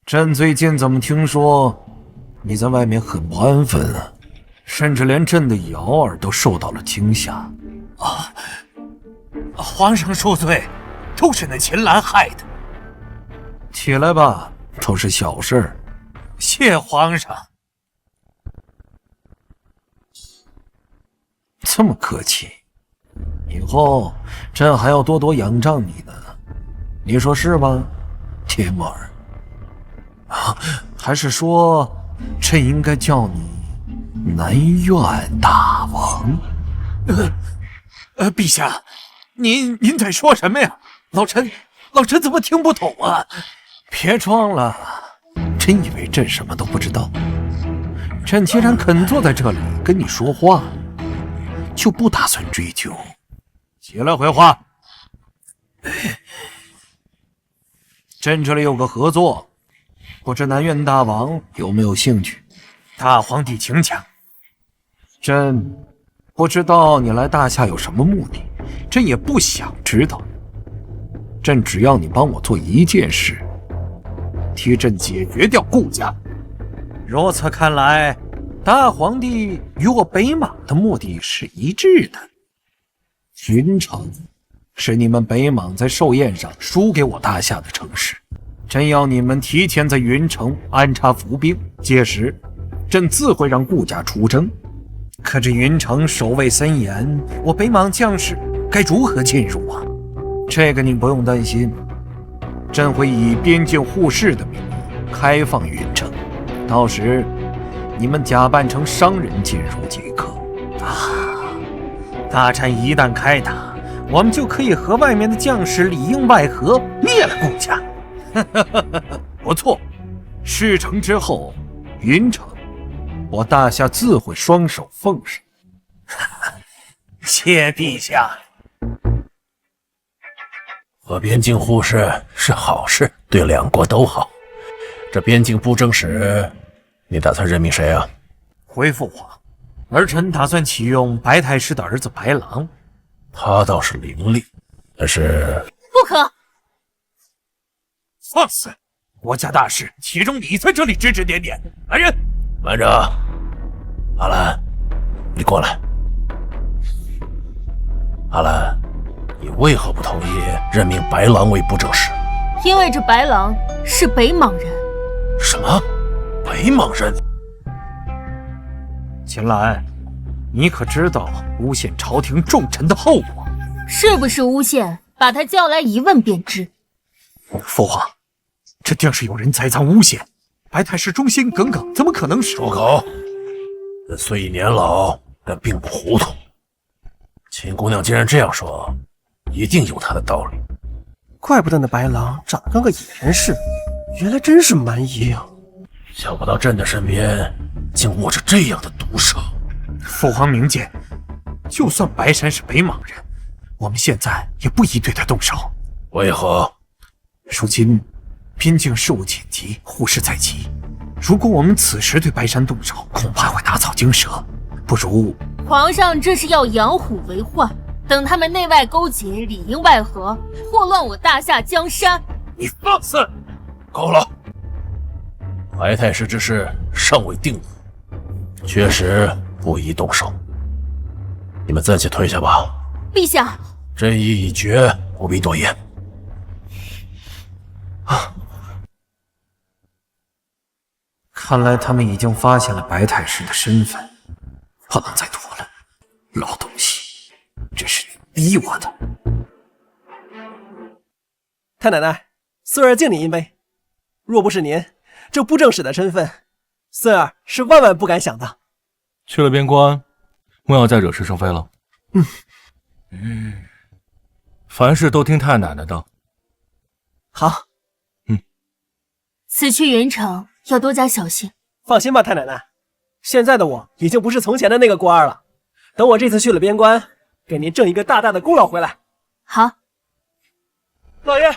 朕最近怎么听说你在外面很不安分啊？甚至连朕的瑶儿都受到了惊吓。啊！皇上恕罪，都是那秦岚害的。起来吧，都是小事儿。谢皇上。这么客气，以后朕还要多多仰仗你呢。你说是吧，铁木儿？啊，还是说朕应该叫你南院大王？陛下，您在说什么呀？老臣怎么听不懂啊？别装了，真以为朕什么都不知道。朕既然肯坐在这里跟你说话，就不打算追究。起来回话。朕这里有个合作，不知南院大王有没有兴趣？大皇帝请讲。朕不知道你来大夏有什么目的，朕也不想知道。朕只要你帮我做一件事，替朕解决掉顾家。如此看来，大皇帝与我北莽的目的是一致的。云城是你们北莽在寿宴上输给我大夏的城市，朕要你们提前在云城安插伏兵，届时朕自会让顾家出征。可这云城守卫森严，我北莽将士该如何进入啊？这个你不用担心，朕会以边境护市的名义开放云城，到时你们假扮成商人进入即可。大战一旦开打，我们就可以和外面的将士里应外合，灭了顾家。不错，事成之后，云城我大夏自会双手奉上。谢陛下。和边境护市是好事，对两国都好。这边境布政使，你打算任命谁啊？回父皇，儿臣打算启用白太师的儿子白狼。他倒是伶俐，但是不可。放肆！国家大事，其中你在这里指指点点。来人，慢着，阿兰，你过来。阿兰，你为何不同意任命白狼为布政使？因为这白狼是北莽人。什么？北莽人？秦岚，你可知道诬陷朝廷重臣的后果？是不是诬陷？把他叫来一问便知。父皇，这定是有人栽赃诬陷。白太师忠心耿耿，怎么可能是？住口！这虽已年老，但并不糊涂。秦姑娘既然这样说，一定有她的道理。怪不得那白狼长得跟个野人似的，原来真是蛮夷啊！想不到朕的身边竟握着这样的毒蛇。父皇明鉴，就算白山是北莽人，我们现在也不宜对他动手。为何？如今边境事务紧急，护市在即，如果我们此时对白山动手，恐怕会打草惊蛇。不如皇上这是要养虎为患，等他们内外勾结，里应外合，祸乱我大夏江山。你放肆！够了！白太师之事尚未定夺，确实不宜动手。你们暂且退下吧。陛下，朕意已决，不必多言。看来他们已经发现了白太师的身份，不能再拖了。老东西，这是逼我的。太奶奶，孙儿敬你一杯。若不是您这布政使的身份，孙儿是万万不敢想的。去了边关，莫要再惹是生非了。凡事都听太奶奶的。好。此去云城要多加小心。放心吧，太奶奶，现在的我已经不是从前的那个郭二了。等我这次去了边关，给您挣一个大大的功劳回来。好。老爷，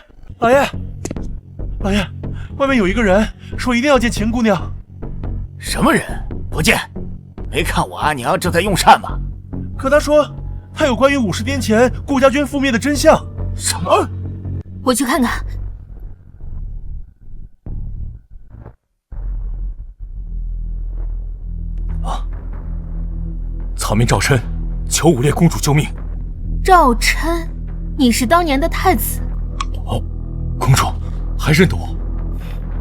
外面有一个人说一定要见秦姑娘。什么人？不见？没看我阿娘正在用膳吗？可他说他有关于50年前顾家军覆灭的真相。什么？我去看看。草民赵琛求武烈公主救命。赵琛，你是当年的太子。哦，公主还认得我？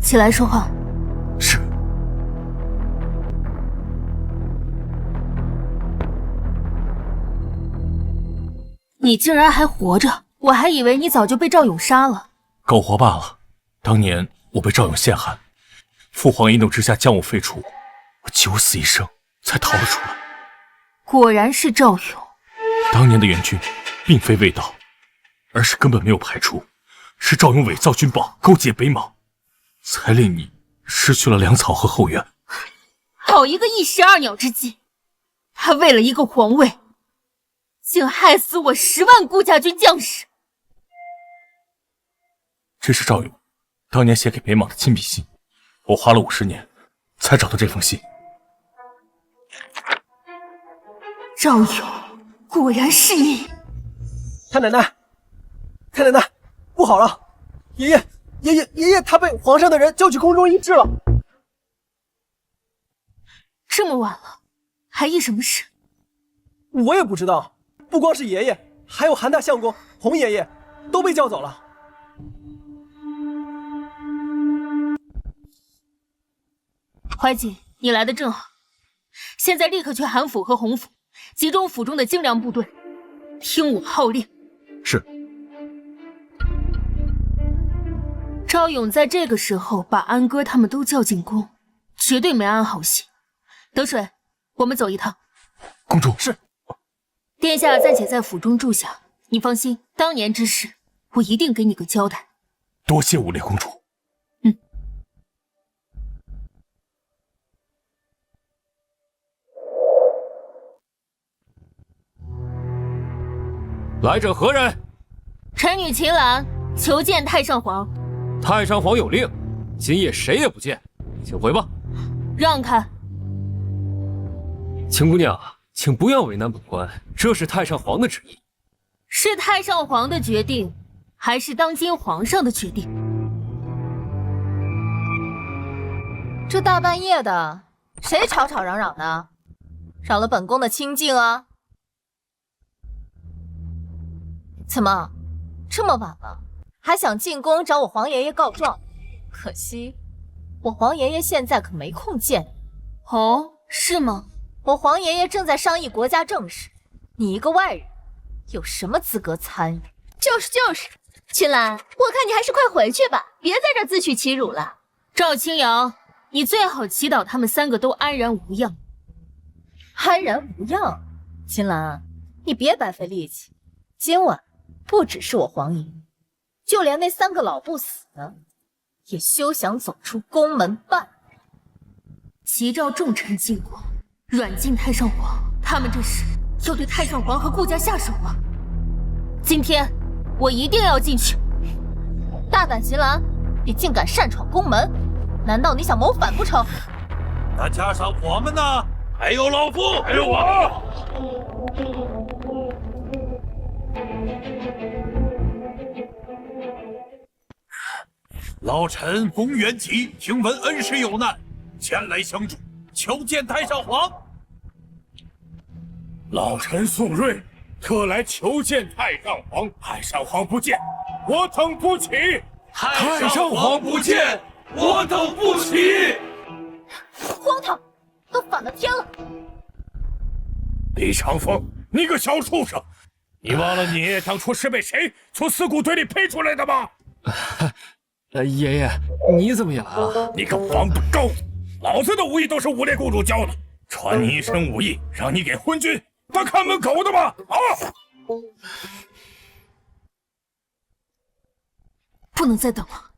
起来说话。是。你竟然还活着，我还以为你早就被赵勇杀了。苟活罢了。当年我被赵勇陷害，父皇一怒之下将我废除，我九死一生才逃了出来。果然是赵勇。当年的援军并非未到，而是根本没有排除，是赵勇伪造军报，勾结北莽，才令你失去了粮草和后援。好一个一石二鸟之计！他为了一个皇位，竟害死我10万顾家军将士。这是赵勇当年写给北莽的亲笔信，我花了50年才找到这封信。赵勇，果然是你！太奶奶，不好了！爷爷，他被皇上的人叫去宫中医治了。这么晚了，还议什么事？我也不知道，不光是爷爷，还有韩大相公、洪爷爷都被叫走了。怀瑾，你来的正好，现在立刻去韩府和洪府，集中府中的精良部队，听我号令。是。赵勇在这个时候把安哥他们都叫进宫，绝对没安好心。得水，我们走一趟。公主。是。殿下暂且在府中住下，你放心，当年之事我一定给你个交代。多谢武烈公主。来者何人？臣女秦岚求见太上皇。太上皇有令，今夜谁也不见，请回吧。让开。秦姑娘，请不要为难本官，这是太上皇的旨意。是太上皇的决定，还是当今皇上的决定？这大半夜的，谁吵吵嚷嚷的？扰了本宫的清静啊！怎么，这么晚了，还想进宫找我皇爷爷告状？可惜，我皇爷爷现在可没空见你。哦，是吗？我皇爷爷正在商议国家政事，你一个外人，有什么资格参与？就是，秦岚，我看你还是快回去吧，别在这自取其辱了。赵清瑶，你最好祈祷他们3个都安然无恙。安然无恙？秦岚，你别白费力气。今晚不只是我皇爷，就连那3个老不死的，也休想走出宫门半步。急召众臣进宫，软禁太上皇，他们这是要对太上皇和顾家下手吗？今天我一定要进去。大胆秦岚，你竟敢擅闯宫门，难道你想谋反不成？那加上我们呢？还有老夫，还有我。老臣龚元吉听闻恩师有难，前来相助，求见太上皇。老臣宋瑞特来求见太上皇。太上皇不见，我等不起。太上皇不见，我等不起。荒唐，都反了天了！李长风，你个小畜生，你忘了你当初是被谁从死骨堆里配出来的吗？爷爷，你怎么也来了？你个王八羔子！老子的武艺都是武烈公主教的，传你一身武艺，让你给昏君当看门狗的吗？啊！不能再等了。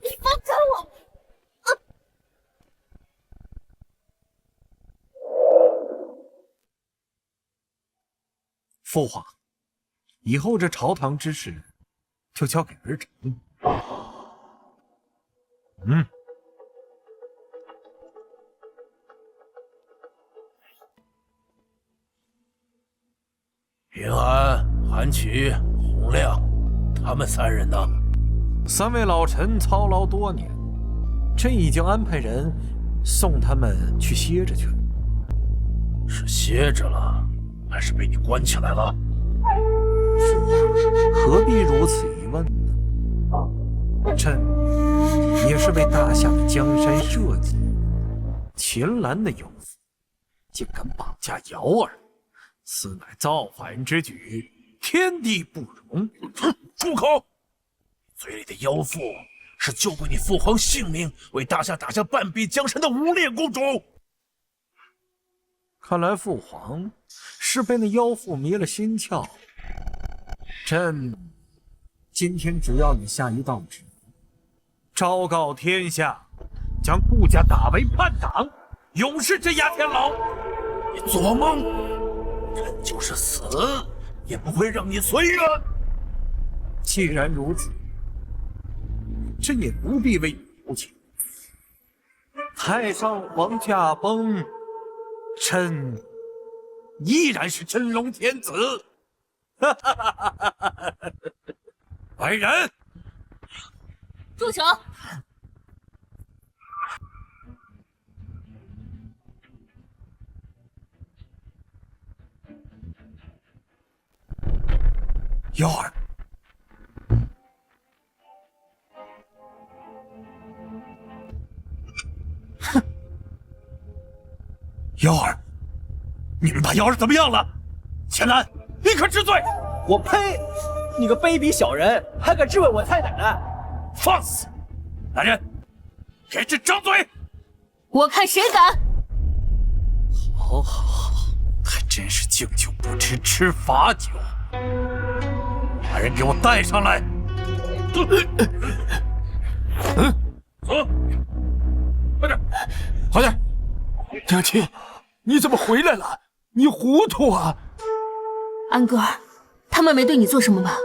你放开我！父皇，以后这朝堂之事就交给儿臣。平安、韩琦、洪亮，他们3人呢？3位老臣操劳多年，朕已经安排人送他们去歇着去了。是歇着了，还是被你关起来了？何必如此一问呢？朕也是为大夏的江山社稷。秦岚的妖妇竟敢绑架瑶儿，此乃造反之举，天地不容。住口！嘴里的妖妇是救过你父皇性命，为大夏打下半壁江山的无烈公主。看来父皇是被那妖妇迷了心窍。朕今天只要你下一道旨，昭告天下，将顾家打为叛党，永世镇压天牢。你做梦！朕就是死，也不会让你随缘。既然如此，朕也不必为你求情。太上皇驾崩，朕依然是真龙天子。来人，住手！瑶儿，哼，瑶儿，你们把瑶儿怎么样了？钱兰，立刻治罪！我呸！你个卑鄙小人，还敢质问我太奶奶？放肆！来人，给朕张嘴！我看谁敢！好，还真是敬酒不吃吃罚酒。把人给我带上来！走，快点，快点！娘亲，你怎么回来了？你糊涂啊！安哥儿，他们没对你做什么吧？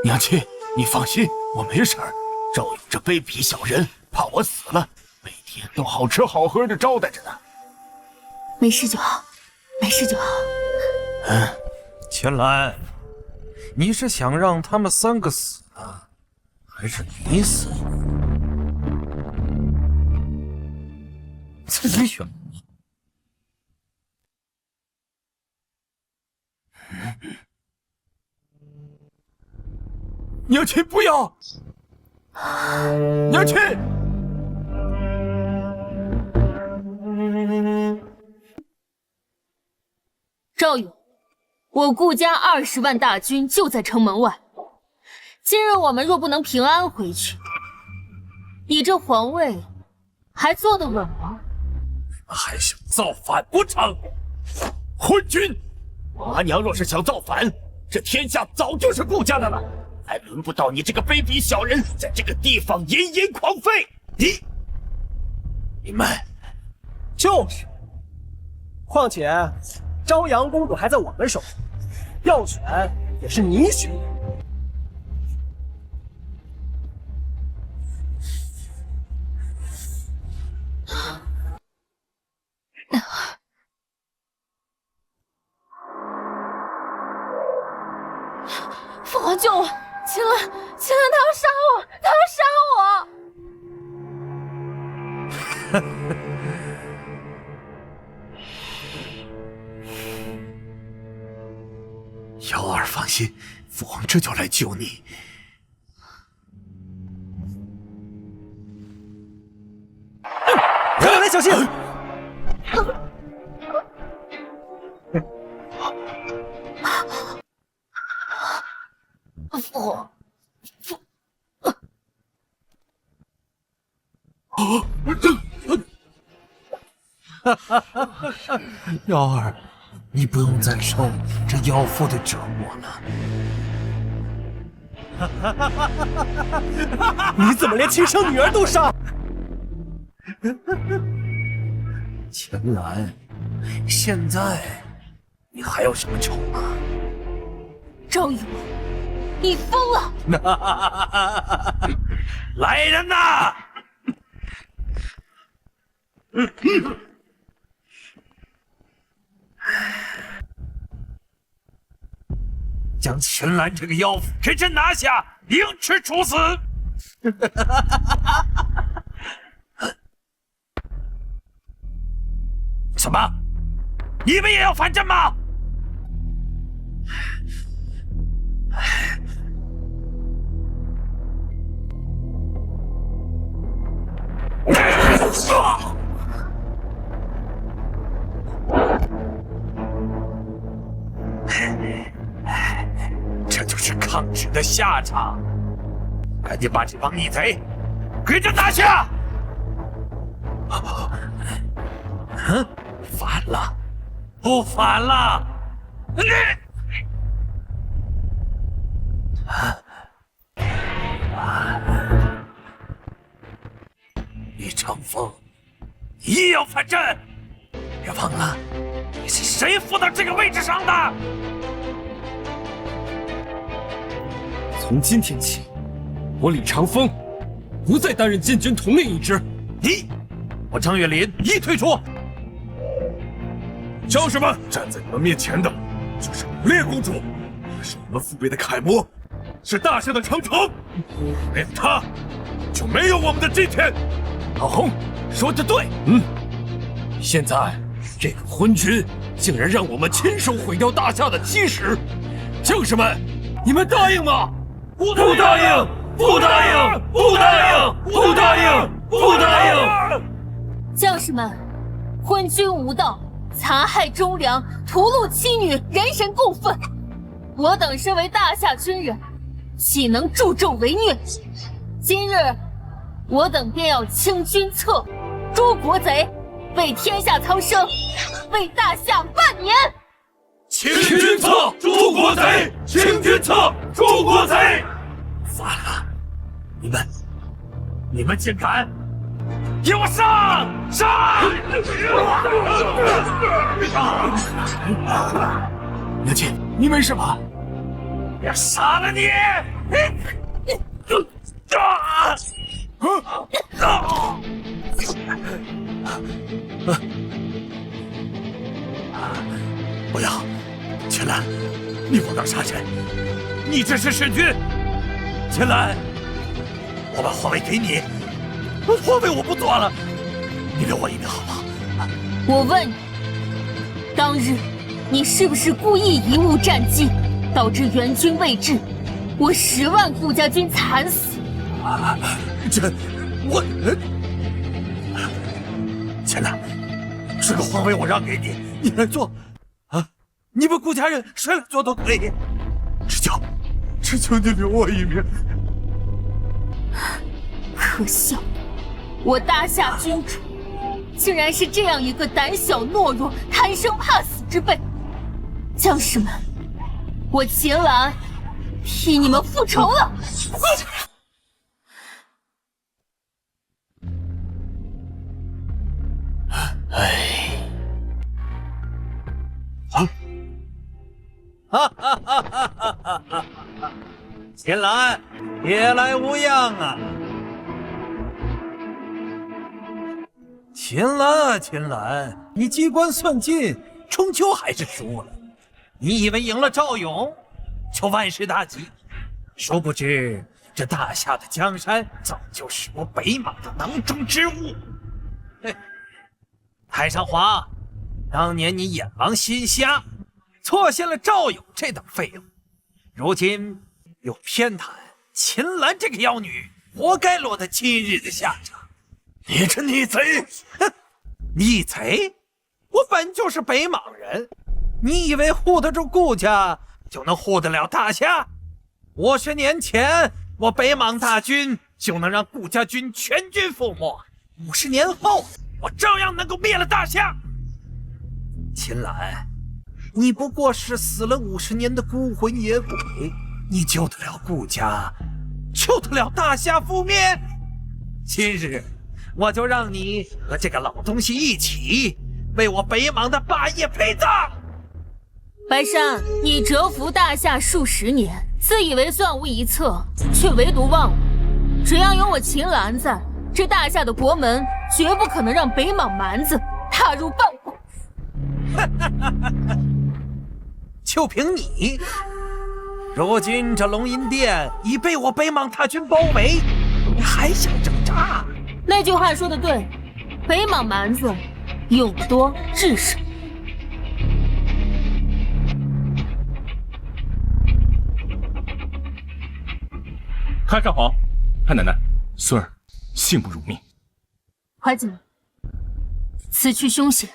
娘亲，你放心，我没事儿。赵勇这卑鄙小人，怕我死了，每天都好吃好喝的招待着呢。没事就好，没事就好。秦岚，你是想让他们3个死啊，还是你死？自己选。娘亲不要！娘亲！赵勇，我顾家20万大军就在城门外，今日我们若不能平安回去，你这皇位还坐得稳吗？还想造反不成？昏君！华娘若是想造反，这天下早就是顾家的了，还轮不到你这个卑鄙小人在这个地方奄奄狂吠。你们就是，况且朝阳公主还在我们手上，要选也是你选。父皇救我！秦岚，他要杀我！他要杀我！瑶儿放心，父皇这就来救你。快来，小心！父皇，瑶儿，你不用再受这妖妇的折磨了。你怎么连亲生女儿都杀？秦岚，现在你还有什么仇吗？赵勇，你疯了！来人呐！将秦岚这个妖妇给朕拿下，凌迟处死！什么？你们也要反朕吗？这就是抗旨的下场！赶紧把这帮逆贼给朕拿下！反了，不反了！李长风，你也要反朕？别忘了，你是谁扶到这个位置上的？从今天起，我李长风不再担任禁军统领一职。我张月林已退出。将士们，站在你们面前的就是武烈公主，她是我们父辈的楷模，是大夏的长城，没有她，就没有我们的今天。老洪说得对，现在这个昏君竟然让我们亲手毁掉大夏的基石，将士们，你们答应吗？不答应！不答应！不答应！不答应！不答应！将士们，昏君无道，残害忠良，屠戮妻女，人神共愤。我等身为大夏军人，岂能助纣为虐？今日，我等便要清君侧，诛国贼，为天下苍生，为大夏万年。清君侧，诛国贼！清君侧，诛国贼！反了！你们竟敢！给我上！上！娘亲，你没事吧？要杀了你！不要，秦岚，你不能杀人！你这是弑君！秦岚，我把皇位给你，皇位我不做了，你留我一命好吗？我问你，当日你是不是故意贻误战机，导致援军未至，我10万顾家军惨死？秦岚，这个皇位我让给你，你来做啊！你们顾家人谁来做都可以，只求你留我一命。可笑，我大夏君主竟然是这样一个胆小懦弱、贪生怕死之辈！将士们，我秦岚替你们复仇了！秦岚，别来无恙啊！秦岚啊，秦岚，你机关算尽，终究还是输了。你以为赢了赵勇就万事大吉？殊不知，这大夏的江山早就是我北莽的囊中之物。太上皇，当年你眼王心瞎，错陷了赵勇这等废物，如今又偏袒秦岚这个妖女，活该落得今日的下场。你这逆贼！哼，逆贼！我本就是北莽人，你以为护得住顾家就能护得了大夏？50年前，我北莽大军就能让顾家军全军覆没，50年后，我照样能够灭了大夏。秦岚，你不过是死了50年的孤魂野鬼，你救得了顾家，救得了大夏覆灭？今日我就让你和这个老东西一起为我北莽的霸业陪葬。白山，你蛰伏大夏数十年，自以为算无一策，却唯独忘了，只要有我秦岚在，这大夏的国门绝不可能让北莽蛮子踏入半步。就凭你，如今这龙吟殿已被我北莽大军包围，你还想挣扎？那句话说得对，北莽蛮子勇多智少。太上皇，太奶奶，孙儿幸不辱命。怀瑾，此去凶险，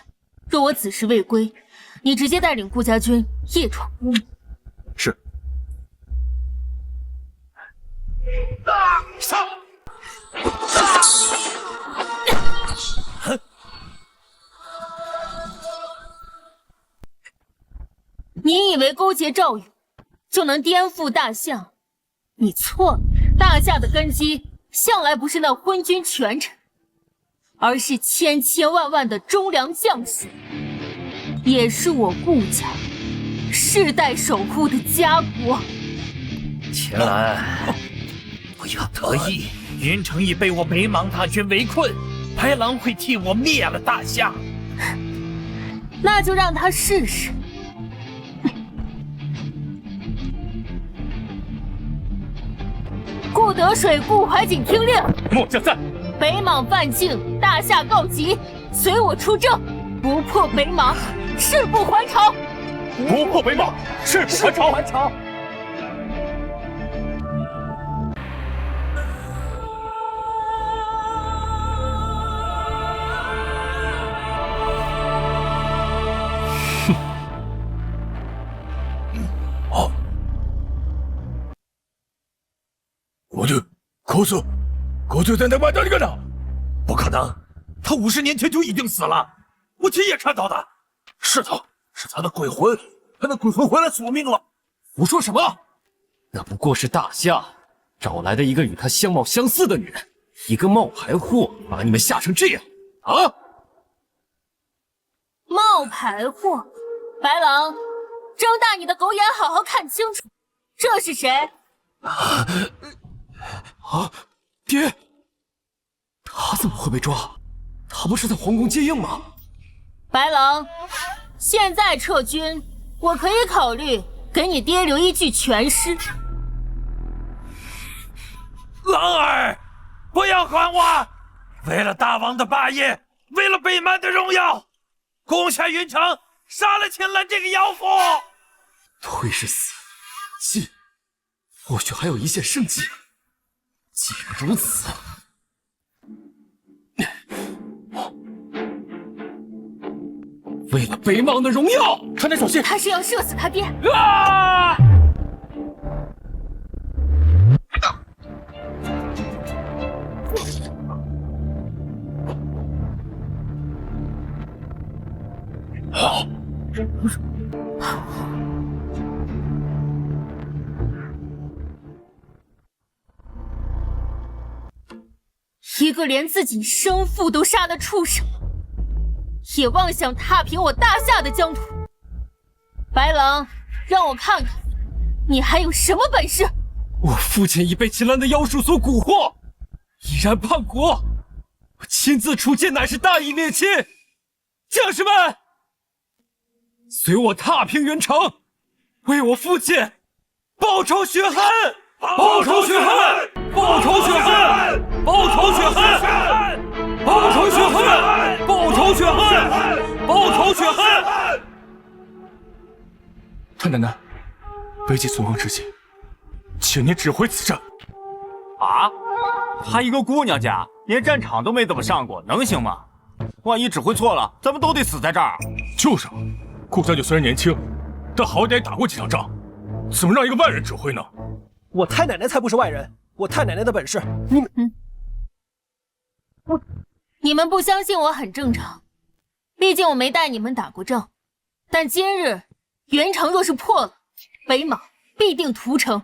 若我子时未归，你直接带领顾家军夜闯乌门。是。上！你以为勾结赵勇就能颠覆大夏？你错了，大夏的根基向来不是那昏君权臣，而是千千万万的忠良将士，也是我顾家世代守护的家国。秦岚，不要得意，云城已被我北莽大军围困，白狼会替我灭了大夏。那就让他试试。顾得水、顾怀瑾听令，末将在。北莽犯境，大夏告急，随我出征，不破北莽，誓不还朝。不破北莽，誓不还朝。国舅在那外头干呢？不可能，他50年前就已经死了，我亲眼看到的。是他的鬼魂，他的鬼魂回来索命了。胡说什么？那不过是大夏找来的一个与他相貌相似的女人，一个冒牌货，把你们吓成这样啊！冒牌货，白狼，睁大你的狗眼，好好看清楚，这是谁？爹，他怎么会被抓？他不是在皇宫接应吗？白狼，现在撤军，我可以考虑给你爹留一具全尸。狼儿，不要管我！为了大王的霸业，为了北蛮的荣耀，攻下云城，杀了秦岚这个妖妇！退是死，进或许还有一线生机。既然如此，为了北莽的荣耀，看着小心！他是要射死他爹！啊！一个连自己生父都杀的畜生，也妄想踏平我大夏的疆土。白狼，让我看看你还有什么本事！我父亲已被秦岚的妖术所蛊惑，毅然叛国，我亲自出剑，乃是大义灭亲。将士们，随我踏平云城，为我父亲报仇雪恨！报仇雪恨！报仇雪恨！报仇雪恨！报仇雪恨！曹雪恨！太奶奶，危急存亡之际，请您指挥此战。啊？她一个姑娘家，连战场都没怎么上过，能行吗？万一指挥错了，咱们都得死在这儿。就是啊，顾将军虽然年轻，但好歹也打过几场仗，怎么让一个外人指挥呢？我太奶奶才不是外人，我太奶奶的本事，你们……你们不相信我很正常，毕竟我没带你们打过仗。但今日元城若是破了，北莽必定屠城，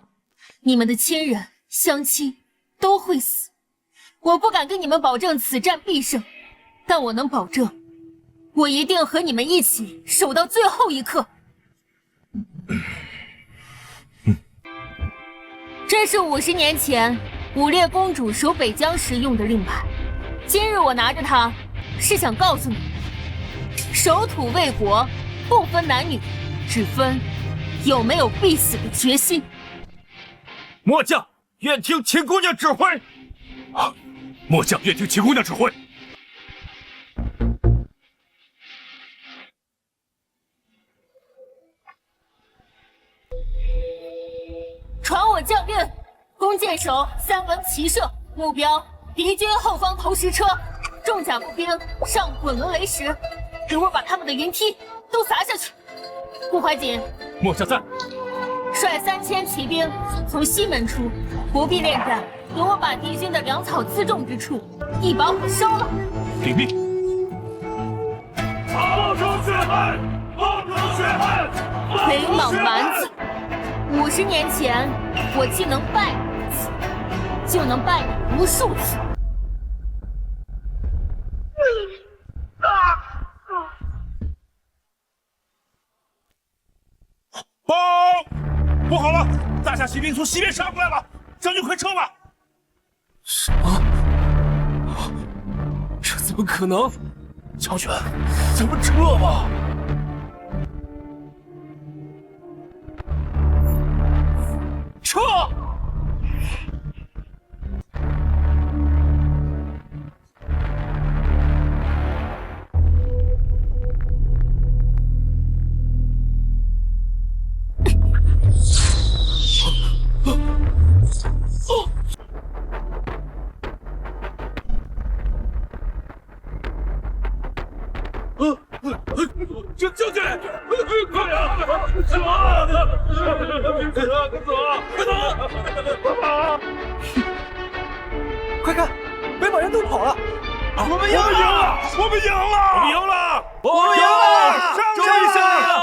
你们的亲人乡亲都会死。我不敢跟你们保证此战必胜，但我能保证，我一定和你们一起守到最后一刻。这是50年前武烈公主守北疆时用的令牌。今日我拿着它，是想告诉你们，守土卫国不分男女，只分有没有必死的决心。末将愿听秦姑娘指挥。啊，末将愿听秦姑娘指挥。传我将令，弓箭手3轮齐射，目标敌军后方投石车，重甲步兵上滚轮雷石，给我把他们的云梯都砸下去。顾怀瑾，末将在。率3000骑兵从西门出，不必恋战，给我把敌军的粮草辎重之处一把火烧了。禀命。报仇雪恨，报仇雪恨！北莽蛮子，50年前我既能败你一次，就能败你无数次。报！不好了，大夏骑兵从西边杀过来了，将军快撤吧！什么？这怎么可能？将军，咱们撤吧！撤！将军，快点，走！快看，北莽人都跑了！我们赢了！我们赢了！我们赢了！我们赢了！终于胜利了！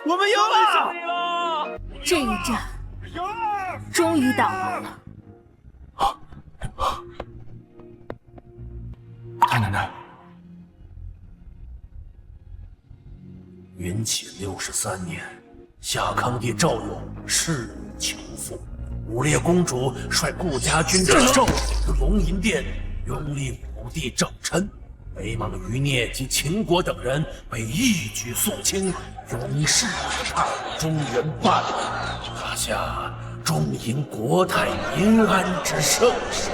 我们赢了！这一战终于打完了。太奶奶，元启63年，夏康帝赵勇弑女求父，武烈公主率顾家军镇守龙吟殿，拥立武帝郑琛。北莽余孽及秦国等人被一举肃清，永世太中原半，大夏终迎国泰民安之盛世。